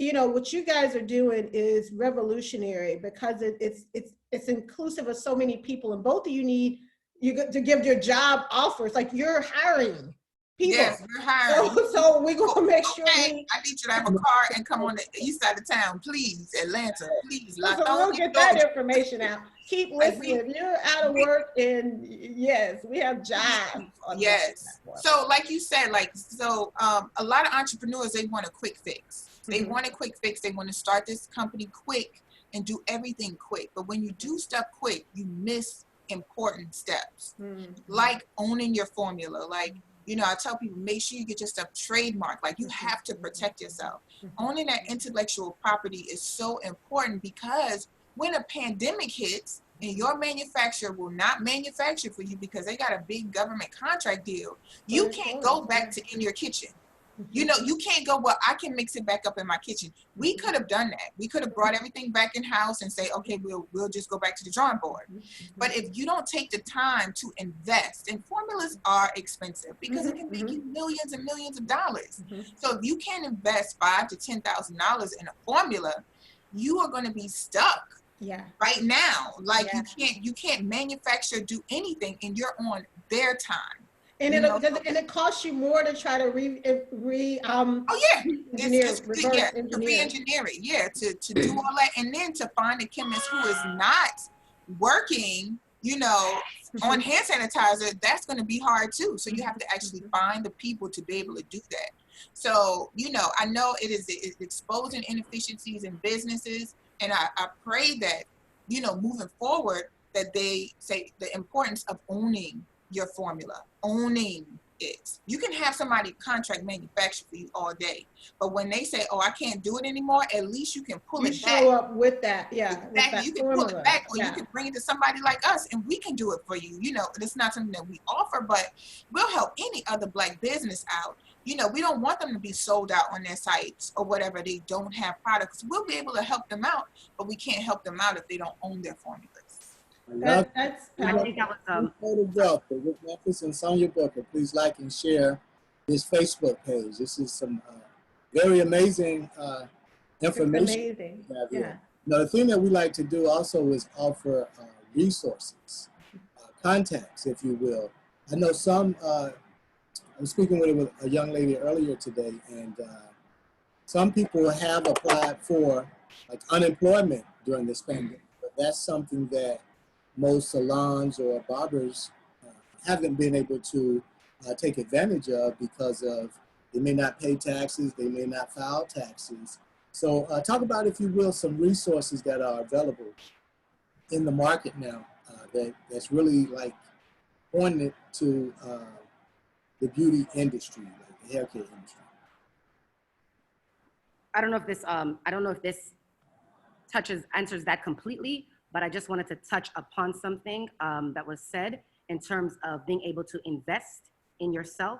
S2: what you guys are doing is revolutionary, because it's inclusive of so many people, and both of you need to give your job offers. Like, you're hiring people.
S3: Yes, we're hiring.
S2: So we're gonna make sure
S3: Okay, I need you to have a car and come on the east side of town, please. Atlanta, please.
S2: So we'll get that information out. Keep
S3: Like
S2: listening. If you're out of work, and yes, we have jobs.
S3: Yes. So like you said, a lot of entrepreneurs, they want a quick fix. They want a quick fix. They want to start this company quick and do everything quick. But when you do stuff quick, you miss important steps, like owning your formula. Like, you know, I tell people, make sure you get your stuff trademarked. Like, you have to protect yourself. Owning that intellectual property is so important, because when a pandemic hits and your manufacturer will not manufacture for you because they got a big government contract deal, you can't go back to in your kitchen. You know, you can't go, well, I can mix it back up in my kitchen. We could have done that. We could have brought everything back in house and say, okay, we'll just go back to the drawing board. But if you don't take the time to invest, and formulas are expensive because it can make you millions and millions of dollars. So if you can't invest $5,000 to $10,000 in a formula, you are going to be stuck. Right now. Like, you can't manufacture, do anything, and you're on their time.
S2: And it costs you more to try to re-engineer
S3: it, to do all that, and then to find a chemist who is not working, you know, on hand sanitizer. That's going to be hard too. So you have to actually find the people to be able to do that. So, you know, I know it's exposing inefficiencies in businesses, and I pray that, you know, moving forward, that they say the importance of owning your formula, owning it. You can have somebody contract manufacture for you all day, but when they say, oh, I can't do it anymore, at least you can pull it back.
S2: Show up with that,
S3: Exactly. You can pull it back, or you can bring it to somebody like us, and we can do it for you. You know, it's not something that we offer, but we'll help any other Black business out. You know, we don't want them to be sold out on their sites or whatever. They don't have products. We'll be able to help them out, but we can't help them out if they don't own their formulas.
S2: That's
S4: I think that was
S1: Code of Wealth with Rick Memphis and Sonia Booker. Please like and share this Facebook page. This is some very amazing information.
S2: Amazing.
S1: Now, the thing that we like to do also is offer resources, contacts, if you will. I know some, I was speaking with a young lady earlier today, and some people have applied for like unemployment during this pandemic, but that's something that most salons or barbers haven't been able to take advantage of, because of they may not pay taxes, they may not file taxes. So talk about, if you will, some resources that are available in the market now that's really like pointed to the beauty industry, like the hair care industry.
S5: I don't know if this answers that completely, but I just wanted to touch upon something that was said in terms of being able to invest in yourself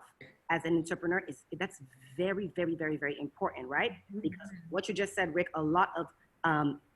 S5: as an entrepreneur. That's very, very, very, very important, right? Because what you just said, Rick, a lot of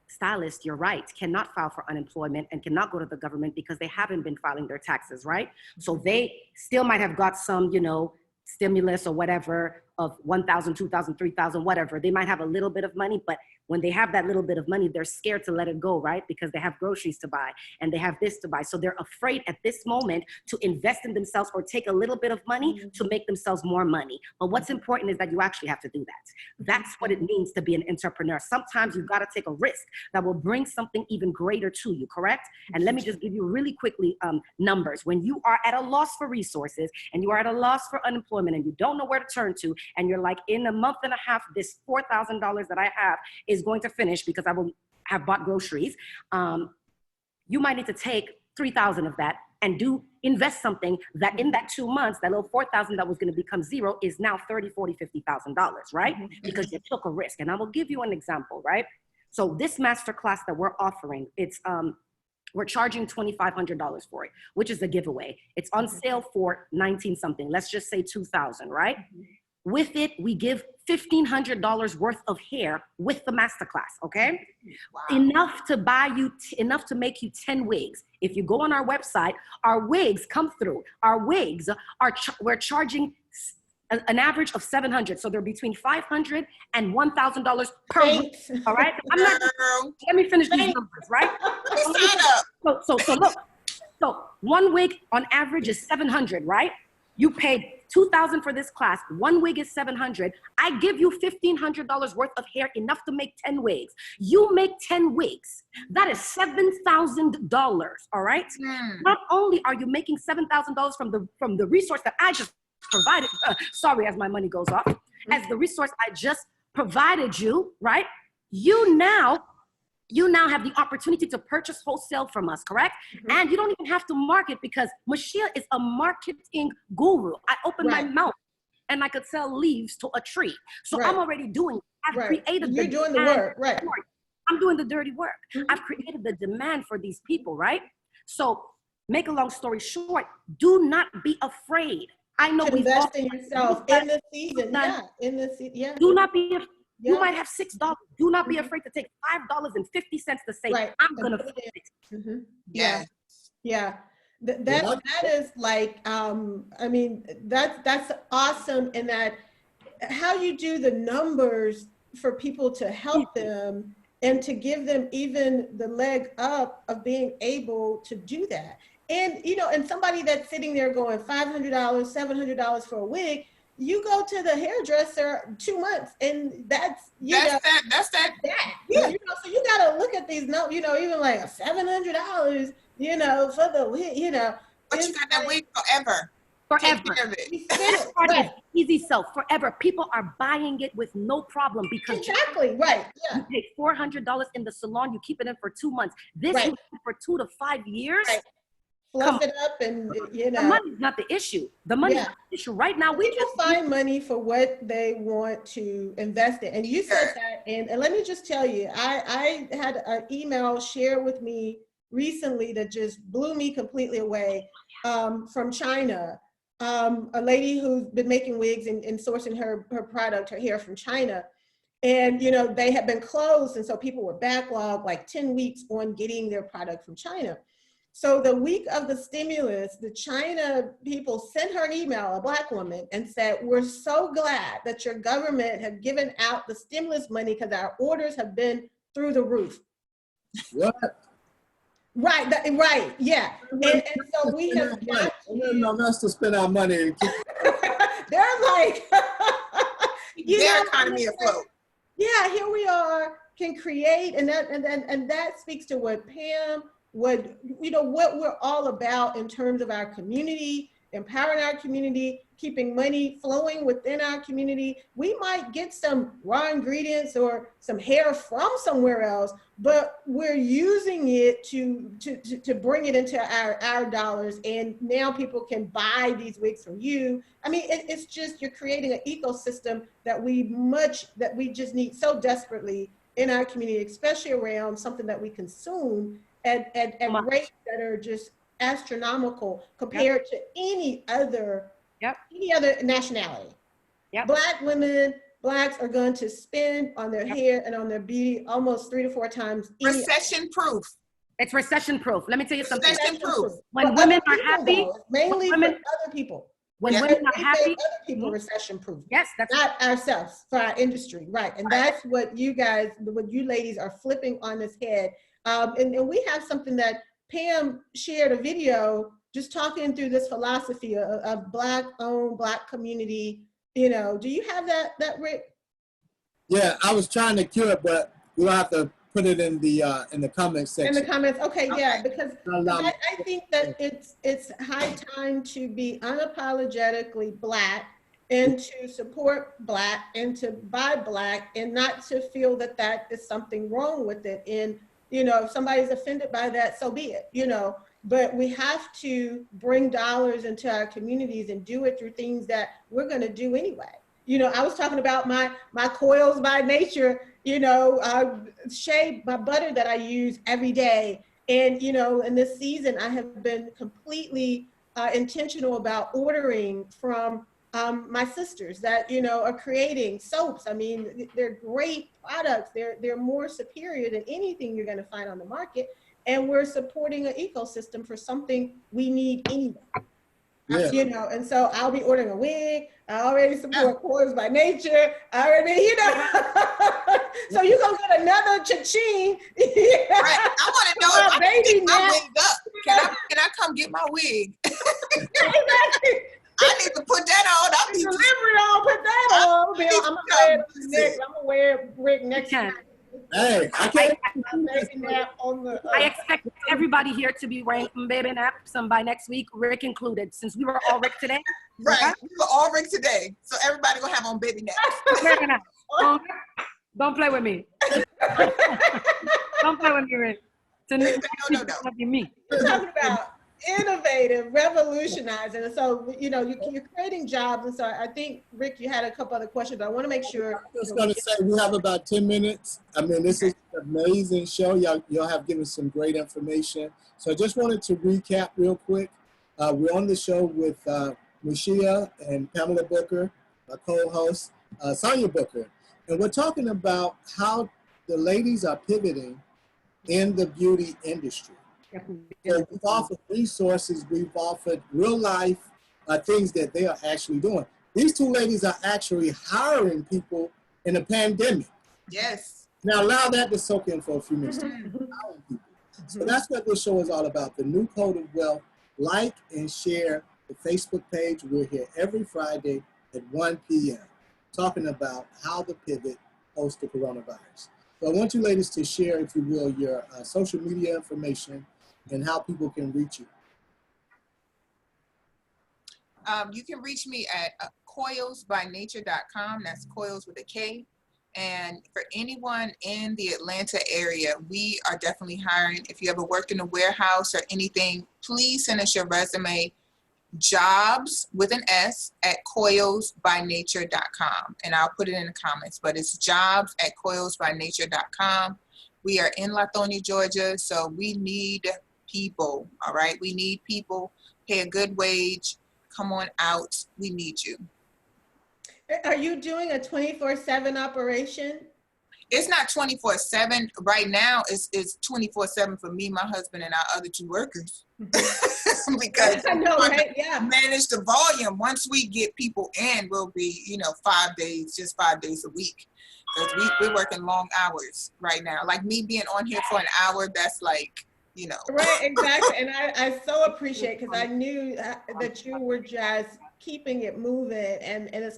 S5: stylists, you're right, cannot file for unemployment and cannot go to the government because they haven't been filing their taxes, right? So they still might have got some, you know, stimulus or whatever of 1,000, 2,000, 3,000, whatever. They might have a little bit of money, but when they have that little bit of money, they're scared to let it go, right? Because they have groceries to buy and they have this to buy. So they're afraid at this moment to invest in themselves or take a little bit of money to make themselves more money. But what's important is that you actually have to do that. That's what it means to be an entrepreneur. Sometimes you've got to take a risk that will bring something even greater to you, correct? And let me just give you really quickly numbers. When you are at a loss for resources and you are at a loss for unemployment and you don't know where to turn to, and you're like, in a month and a half, this $4,000 that I have is going to finish because I will have bought groceries. You might need to take 3,000 of that and invest something that in that 2 months, that little 4,000 that was going to become zero is now 30, 40, $50,000, right? Because you took a risk. And I will give you an example, right? So this masterclass that we're offering, it's we're charging $2,500 for it, which is a giveaway. It's on sale for 19 something. Let's just say 2,000, right? With it, we give $1,500 worth of hair with the masterclass, okay? Wow. Enough to buy you, enough to make you 10 wigs. If you go on our website, our wigs come through. Our wigs we're charging an average of $700. So they're between $500 and $1,000 per wig, all right? Let me finish these numbers, right? So look, so one wig on average is $700, right? You paid $2,000 for this class. One wig is $700. I give you $1,500 worth of hair, enough to make 10 wigs. You make 10 wigs. That is $7,000, all right? Not only are you making $7,000 from the resource that I just provided, sorry, as my money goes off, as the resource I just provided you, right? You now have the opportunity to purchase wholesale from us, correct? And you don't even have to market, because Mashia is a marketing guru. I open my mouth and I could sell leaves to a tree. So I'm already doing it. I've created
S2: You're doing the work, right?
S5: I'm doing the dirty work. I've created the demand for these people, right? So make a long story short, do not be afraid. I know we
S2: invest in yourself in the season.
S5: Do not be afraid. You might have $6. Do not be afraid to take $5.50 to say, I'm gonna fix it.
S2: Yeah. That is like, I mean, that's awesome. In that, how you do the numbers for people to help them and to give them even the leg up of being able to do that. And, you know, and somebody that's sitting there going $500, $700 for a wig, you go to the hairdresser 2 months, and that's that. Yeah, you know, so you gotta look at these numbers, you know, even like $700, you know, for the wig, you know.
S3: But you got that wig forever.
S5: Easy sell forever. People are buying it with no problem, because
S2: you
S5: pay $400 in the salon, you keep it in for 2 months. This you keep for 2 to 5 years.
S2: Fluff it up, and you know,
S5: the money's not the issue. The money's not the issue. Right now, we
S2: people find money for what they want to invest in. And you said that, and let me just tell you, I had an email shared with me recently that just blew me completely away, from China. A lady who's been making wigs and sourcing her product, her hair, from China. And, you know, they had been closed, and so people were backlogged like 10 weeks on getting their product from China. So the week of the stimulus, the China people sent her an email, a Black woman, and said, we're so glad that your government have given out the stimulus money because our orders have been through the roof.
S1: What?
S2: Right, yeah. And so we have got
S1: us to spend our money.
S2: They're like,
S3: their economy afloat.
S2: Yeah, here we are, can create, and that speaks to what Pam, what we're all about in terms of our community, empowering our community, keeping money flowing within our community. We might get some raw ingredients or some hair from somewhere else, but we're using it to bring it into our dollars, and now people can buy these wigs from you. I mean, it's just, you're creating an ecosystem that we just need so desperately in our community, especially around something that we consume at rates that are just astronomical compared to any other nationality. Black women, Blacks are going to spend on their hair and on their beauty almost 3 to 4 times.
S3: Recession proof.
S5: It's recession proof. Let me tell you something.
S3: Recession proof.
S5: When women are happy,
S2: mainly for other people.
S5: When women are happy,
S2: other people recession proof.
S5: Yes, that's
S2: not ourselves, for our industry, right? And that's what you guys, what you ladies are flipping on this head. And we have something that Pam shared a video just talking through this philosophy of Black-owned, Black community. You know, do you have that, Rick?
S1: Yeah, I was trying to cue it, but we'll have to put it in the comments section.
S2: In the comments, okay, yeah, because I think that it's high time to be unapologetically Black, and to support Black, and to buy Black, and not to feel that that is something wrong with it. And you know, if somebody's offended by that, so be it, you know. But we have to bring dollars into our communities and do it through things that we're gonna do anyway. You know, I was talking about my Coils by Nature, you know, shea, my butter that I use every day. And, you know, in this season, I have been completely intentional about ordering from my sisters that, you know, are creating soaps. I mean, they're great products. They're more superior than anything you're gonna find on the market. And we're supporting an ecosystem for something we need anyway. Yeah. You know, and so I'll be ordering a wig. I already support Coils by Nature. I already, you know. So you're gonna get another cha-ching.
S3: Right. I want to know if I can get my wig up. Can I come get my wig?
S2: Exactly.
S3: I need to put that on. I'll be
S2: Delivery on, put that on. Bill, I'm gonna wear it next. I'm gonna wear it, Rick, next
S4: Can.
S2: time.
S1: Hey, I can't.
S2: Baby nap on the.
S4: I expect everybody here to be wearing baby naps by next week, Rick included, since we were all Rick today.
S3: right. We were all Rick today, so everybody gonna have on baby naps.
S4: Baby nap. Don't play with me. Don't play with me, Rick.
S3: No.
S4: Be me.
S2: We're talking about innovative, revolutionizing. And so, you know, you're creating jobs. And so I think, Rick, you had a couple other questions, but I want to make sure.
S1: I was going to say, we have about 10 minutes. I mean, this is an amazing show. Y'all have given some great information. So I just wanted to recap real quick. We're on the show with Mashia and Pamela Booker, our co-host, Sonia Booker. And we're talking about how the ladies are pivoting in the beauty industry. So we've offered resources, we've offered real life things that they are actually doing. These two ladies are actually hiring people in a pandemic.
S3: Yes.
S1: Now allow that to soak in for a few minutes. So that's what this show is all about, the New Code of Wealth. Like and share the Facebook page. We're here every Friday at 1 p.m. talking about how to pivot post the coronavirus. So I want you ladies to share, if you will, your social media information and how people can reach you.
S3: You can reach me at coilsbynature.com. That's coils with a K. And for anyone in the Atlanta area, we are definitely hiring. If you ever worked in a warehouse or anything, please send us your resume. Jobs with an S at coilsbynature.com. And I'll put it in the comments, but it's jobs at coilsbynature.com. We are in Lithonia, Georgia, so we need people, all right? We need people, pay a good wage, come on out, we need you.
S2: Are you doing a 24/7 operation?
S3: It's not 24/7. Right now, it's 24/7 for me, my husband, and our other two workers. Because
S2: I know, right? Yeah.
S3: manage the volume. Once we get people in, we'll be, 5 days, just 5 days a week. Because we're working long hours right now. Like me being on here for an hour, that's like,
S2: Right, exactly. And I so appreciate, because I knew that you were just keeping it moving, and it's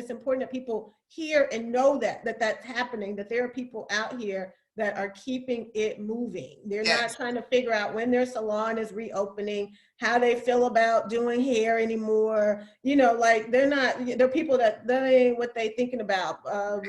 S2: important that people hear and know that's happening, that there are people out here that are keeping it moving. They're not trying to figure out when their salon is reopening, how they feel about doing hair anymore. Like they're people that ain't what they thinking about.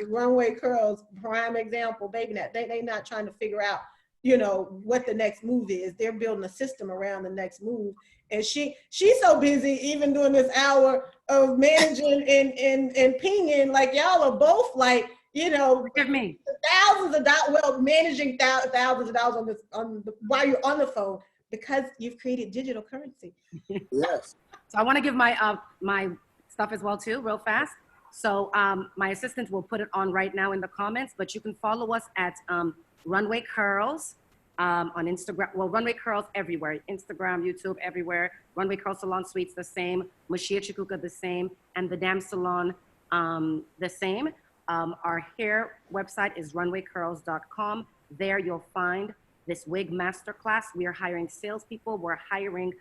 S2: Runway Curls, prime example, baby nap. They not trying to figure out what the next move is. They're building a system around the next move. And she's so busy, even doing this hour of managing and pinging, like y'all are both like,
S4: Forgive me.
S2: thousands of dollars, managing thousands of dollars while you're on the phone, because you've created digital currency.
S1: Yes.
S4: So I want to give my my stuff as well too, real fast. So my assistant will put it on right now in the comments, but you can follow us at Runway Curls on Instagram. Well, Runway Curls everywhere. Instagram, YouTube, everywhere. Runway Curls Salon Suites, the same. Mashia Chikuka, the same. And the Dam Salon, the same. Our hair website is runwaycurls.com. There you'll find this wig masterclass. We are hiring salespeople. We're hiring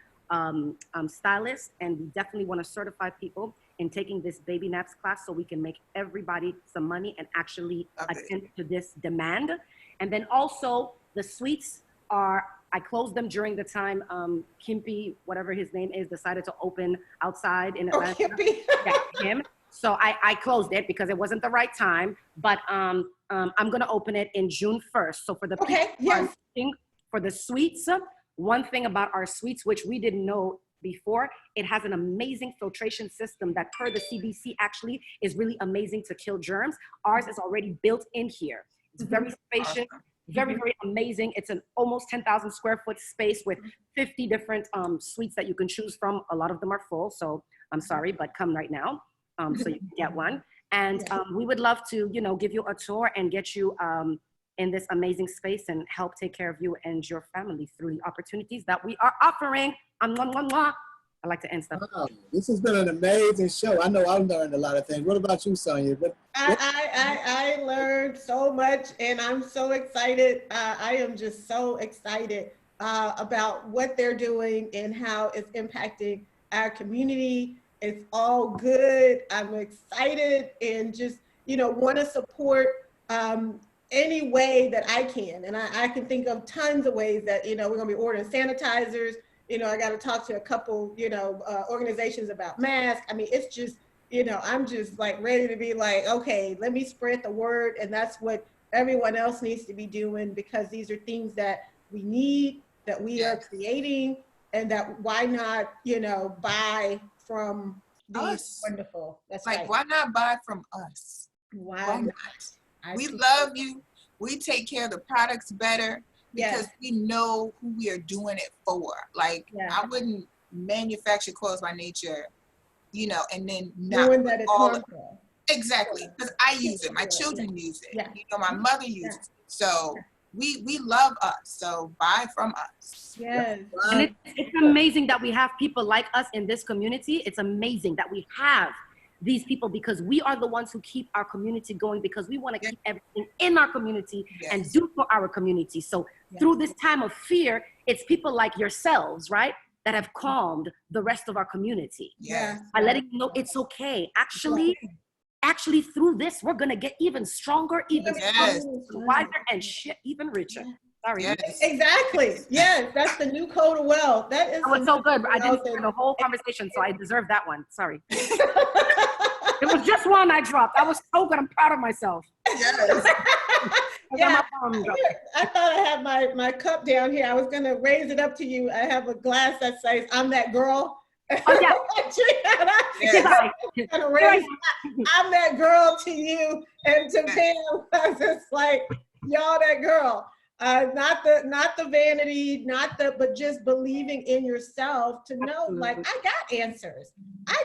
S4: stylists. And we definitely want to certify people in taking this baby naps class so we can make everybody some money and actually attend to this demand. And then also the suites I closed them during the time Kimpy, whatever his name is, decided to open outside in Atlanta.
S2: Oh, Kimpy.
S4: Yeah, him. So I closed it because it wasn't the right time, but I'm gonna open it in June 1st. So for the people who are looking for the suites, one thing about our suites, which we didn't know before, it has an amazing filtration system that per the CDC actually is really amazing to kill germs. Ours is already built in here. It's very spacious, very, very amazing. It's an almost 10,000 square foot space with 50 different suites that you can choose from. A lot of them are full, so I'm sorry, but come right now so you can get one. And we would love to, give you a tour and get you in this amazing space and help take care of you and your family through the opportunities that we are offering. I like to end stuff.
S1: Wow, this has been an amazing show. I know I've learned a lot of things. What about you, Sonia?
S2: I learned so much, and I'm so excited. I am just so excited about what they're doing and how it's impacting our community, It's all good. I'm excited and just, want to support any way that I can. And I can think of tons of ways that, we're going to be ordering sanitizers. I got to talk to a couple, organizations about masks. I mean, it's just, I'm just like ready to be like, okay, let me spread the word. And that's what everyone else needs to be doing, because these are things that we need, that we are creating, and that why not, buy from these
S3: Us.
S2: wonderful. That's
S3: Like,
S2: right.
S3: why not buy from us?
S2: Why not?
S3: We love you. We take care of the products better because we know who we are doing it for. Like, I wouldn't manufacture Coils by Nature, and then not
S2: knowing that it's
S3: all
S2: harmful.
S3: exactly, because I use it. My children use it.
S2: Yeah.
S3: My mother uses it. So we love us. So buy from us.
S2: Yes.
S4: And it's amazing that we have people like us in this community. It's amazing that we have these people, because we are the ones who keep our community going, because we want to keep everything in our community and do for our community. So through this time of fear, it's people like yourselves, right, that have calmed the rest of our community. By letting you know it's okay. Actually, through this, we're going to get even stronger, even stronger, wiser, and shit, even richer. Sorry.
S2: Exactly. Yes, that's the new code of wealth. That is.
S4: That was so good. I didn't hear the whole conversation, so I deserve that one. Sorry. It was just one I dropped. I was so good. I'm proud of myself.
S2: Yeah. I thought I had my cup down here. I was going to raise it up to you. I have a glass that says, "I'm that girl."
S4: Oh, yeah.
S2: I'm that girl to you and to Pam. It's like, y'all that girl. Not the vanity, but just believing in yourself to know, like, I got answers. I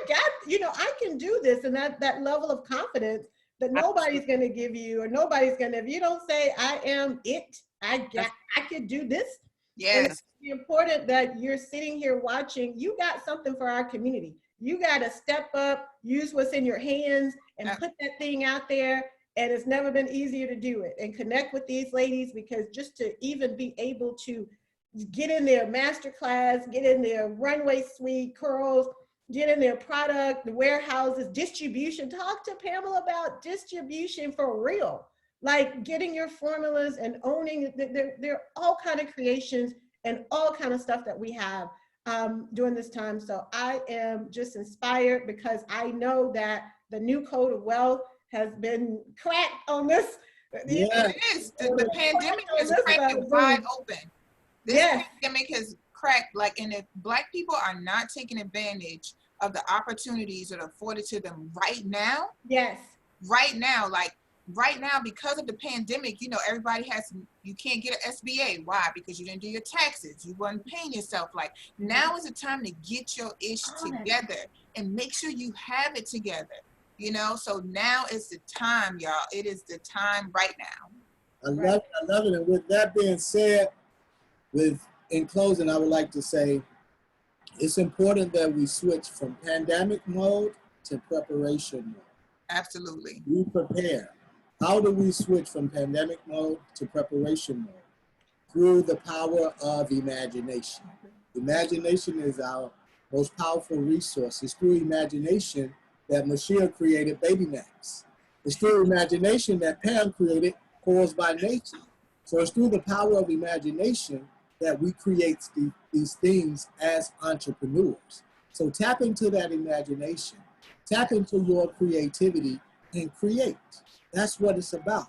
S2: can do this. And that level of confidence that nobody's going to give you, or nobody's going to, if you don't say, I am it, I could do this.
S3: Yes.
S2: It's important that you're sitting here watching. You got something for our community. You got to step up, use what's in your hands, and put that thing out there. And it's never been easier to do it and connect with these ladies, because just to even be able to get in their masterclass, get in their runway suite, curls, get in their product, the warehouses, distribution. Talk to Pamela about distribution for real. Like getting your formulas and owning, there are all kind of creations and all kind of stuff that we have during this time. So I am just inspired, because I know that the new code of wealth has been cracked on this.
S3: It is. The pandemic has cracked it wide open. This pandemic has cracked, like, and if Black people are not taking advantage of the opportunities that are afforded to them right now. Right now, because of the pandemic, everybody you can't get an SBA. Why? Because you didn't do your taxes. You weren't paying yourself. Like, now is the time to get your ish together and make sure you have it together. So now is the time, y'all. It is the time right now.
S1: I love it. And with that being said, in closing, I would like to say it's important that we switch from pandemic mode to preparation mode.
S3: Absolutely.
S1: We prepare. How do we switch from pandemic mode to preparation mode? Through the power of imagination. Imagination is our most powerful resource. It's through imagination that Mashia created Baby Naps. It's through imagination that Pam created Coils by Nature. So it's through the power of imagination that we create these things as entrepreneurs. So tap into that imagination, tap into your creativity, and create. That's what it's about.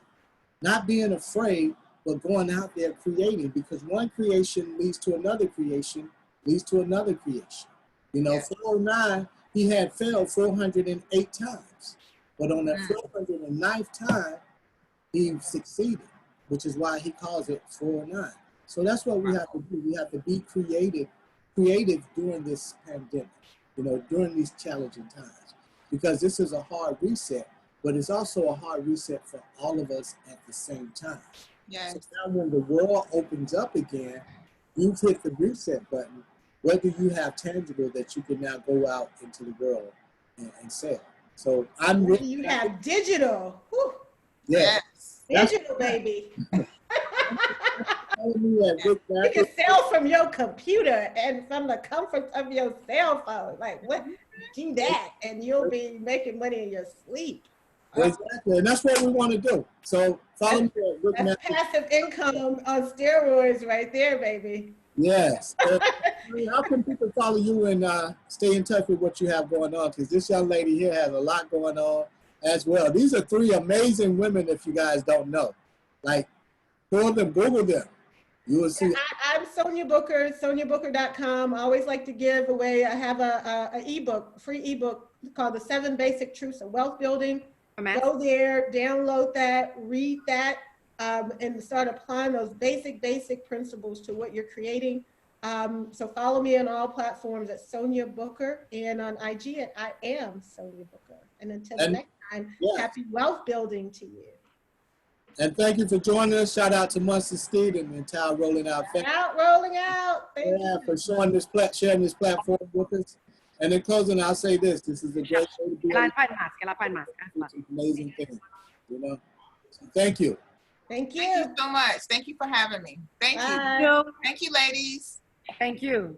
S1: Not being afraid, but going out there creating, because one creation leads to another creation, leads to another creation. 409, he had failed 408 times. But on that 409th time, he succeeded, which is why he calls it 409. So that's what we have to do. We have to be creative during this pandemic, during these challenging times, because this is a hard reset, but it's also a hard reset for all of us at the same time. So now when the world opens up again, you've hit the reset button. What do you have tangible that you can now go out into the world and sell? So
S2: you have digital. Whew.
S1: Yes.
S2: Digital, baby.
S1: Follow me at Rick
S2: You can
S1: Barrett.
S2: sell from your computer and from the comfort of your cell phone. Like, what? Do that, and you'll be making money in your sleep.
S1: Exactly, and that's what we want to do. So follow me at Rick
S2: That's
S1: Matthews.
S2: passive income on steroids right there, baby.
S1: Yes. How can people follow you and stay in touch with what you have going on? Because this young lady here has a lot going on as well. These are three amazing women, if you guys don't know. Like, go them, Google them. You will see.
S2: I'm Sonia Booker, soniabooker.com. I always like to give away. I have a ebook, free ebook called The 7 Basic Truths of Wealth Building. Go there, download that, read that, and start applying those basic principles to what you're creating. So follow me on all platforms at Sonia Booker, and on IG at I am Sonia Booker. And until the next time, happy wealth building to you.
S1: And thank you for joining us. Shout out to Muncie Steve and the entire Rolling Out family.
S2: Rolling out. Thank you.
S1: For sharing this platform with us. And in closing, I'll say this: this is a great way to be. It's an amazing thing, you know. So thank you.
S2: Thank you.
S3: Thank you so much. Thank you for having me. Thank you.
S2: Bye.
S3: Thank you, ladies.
S4: Thank you.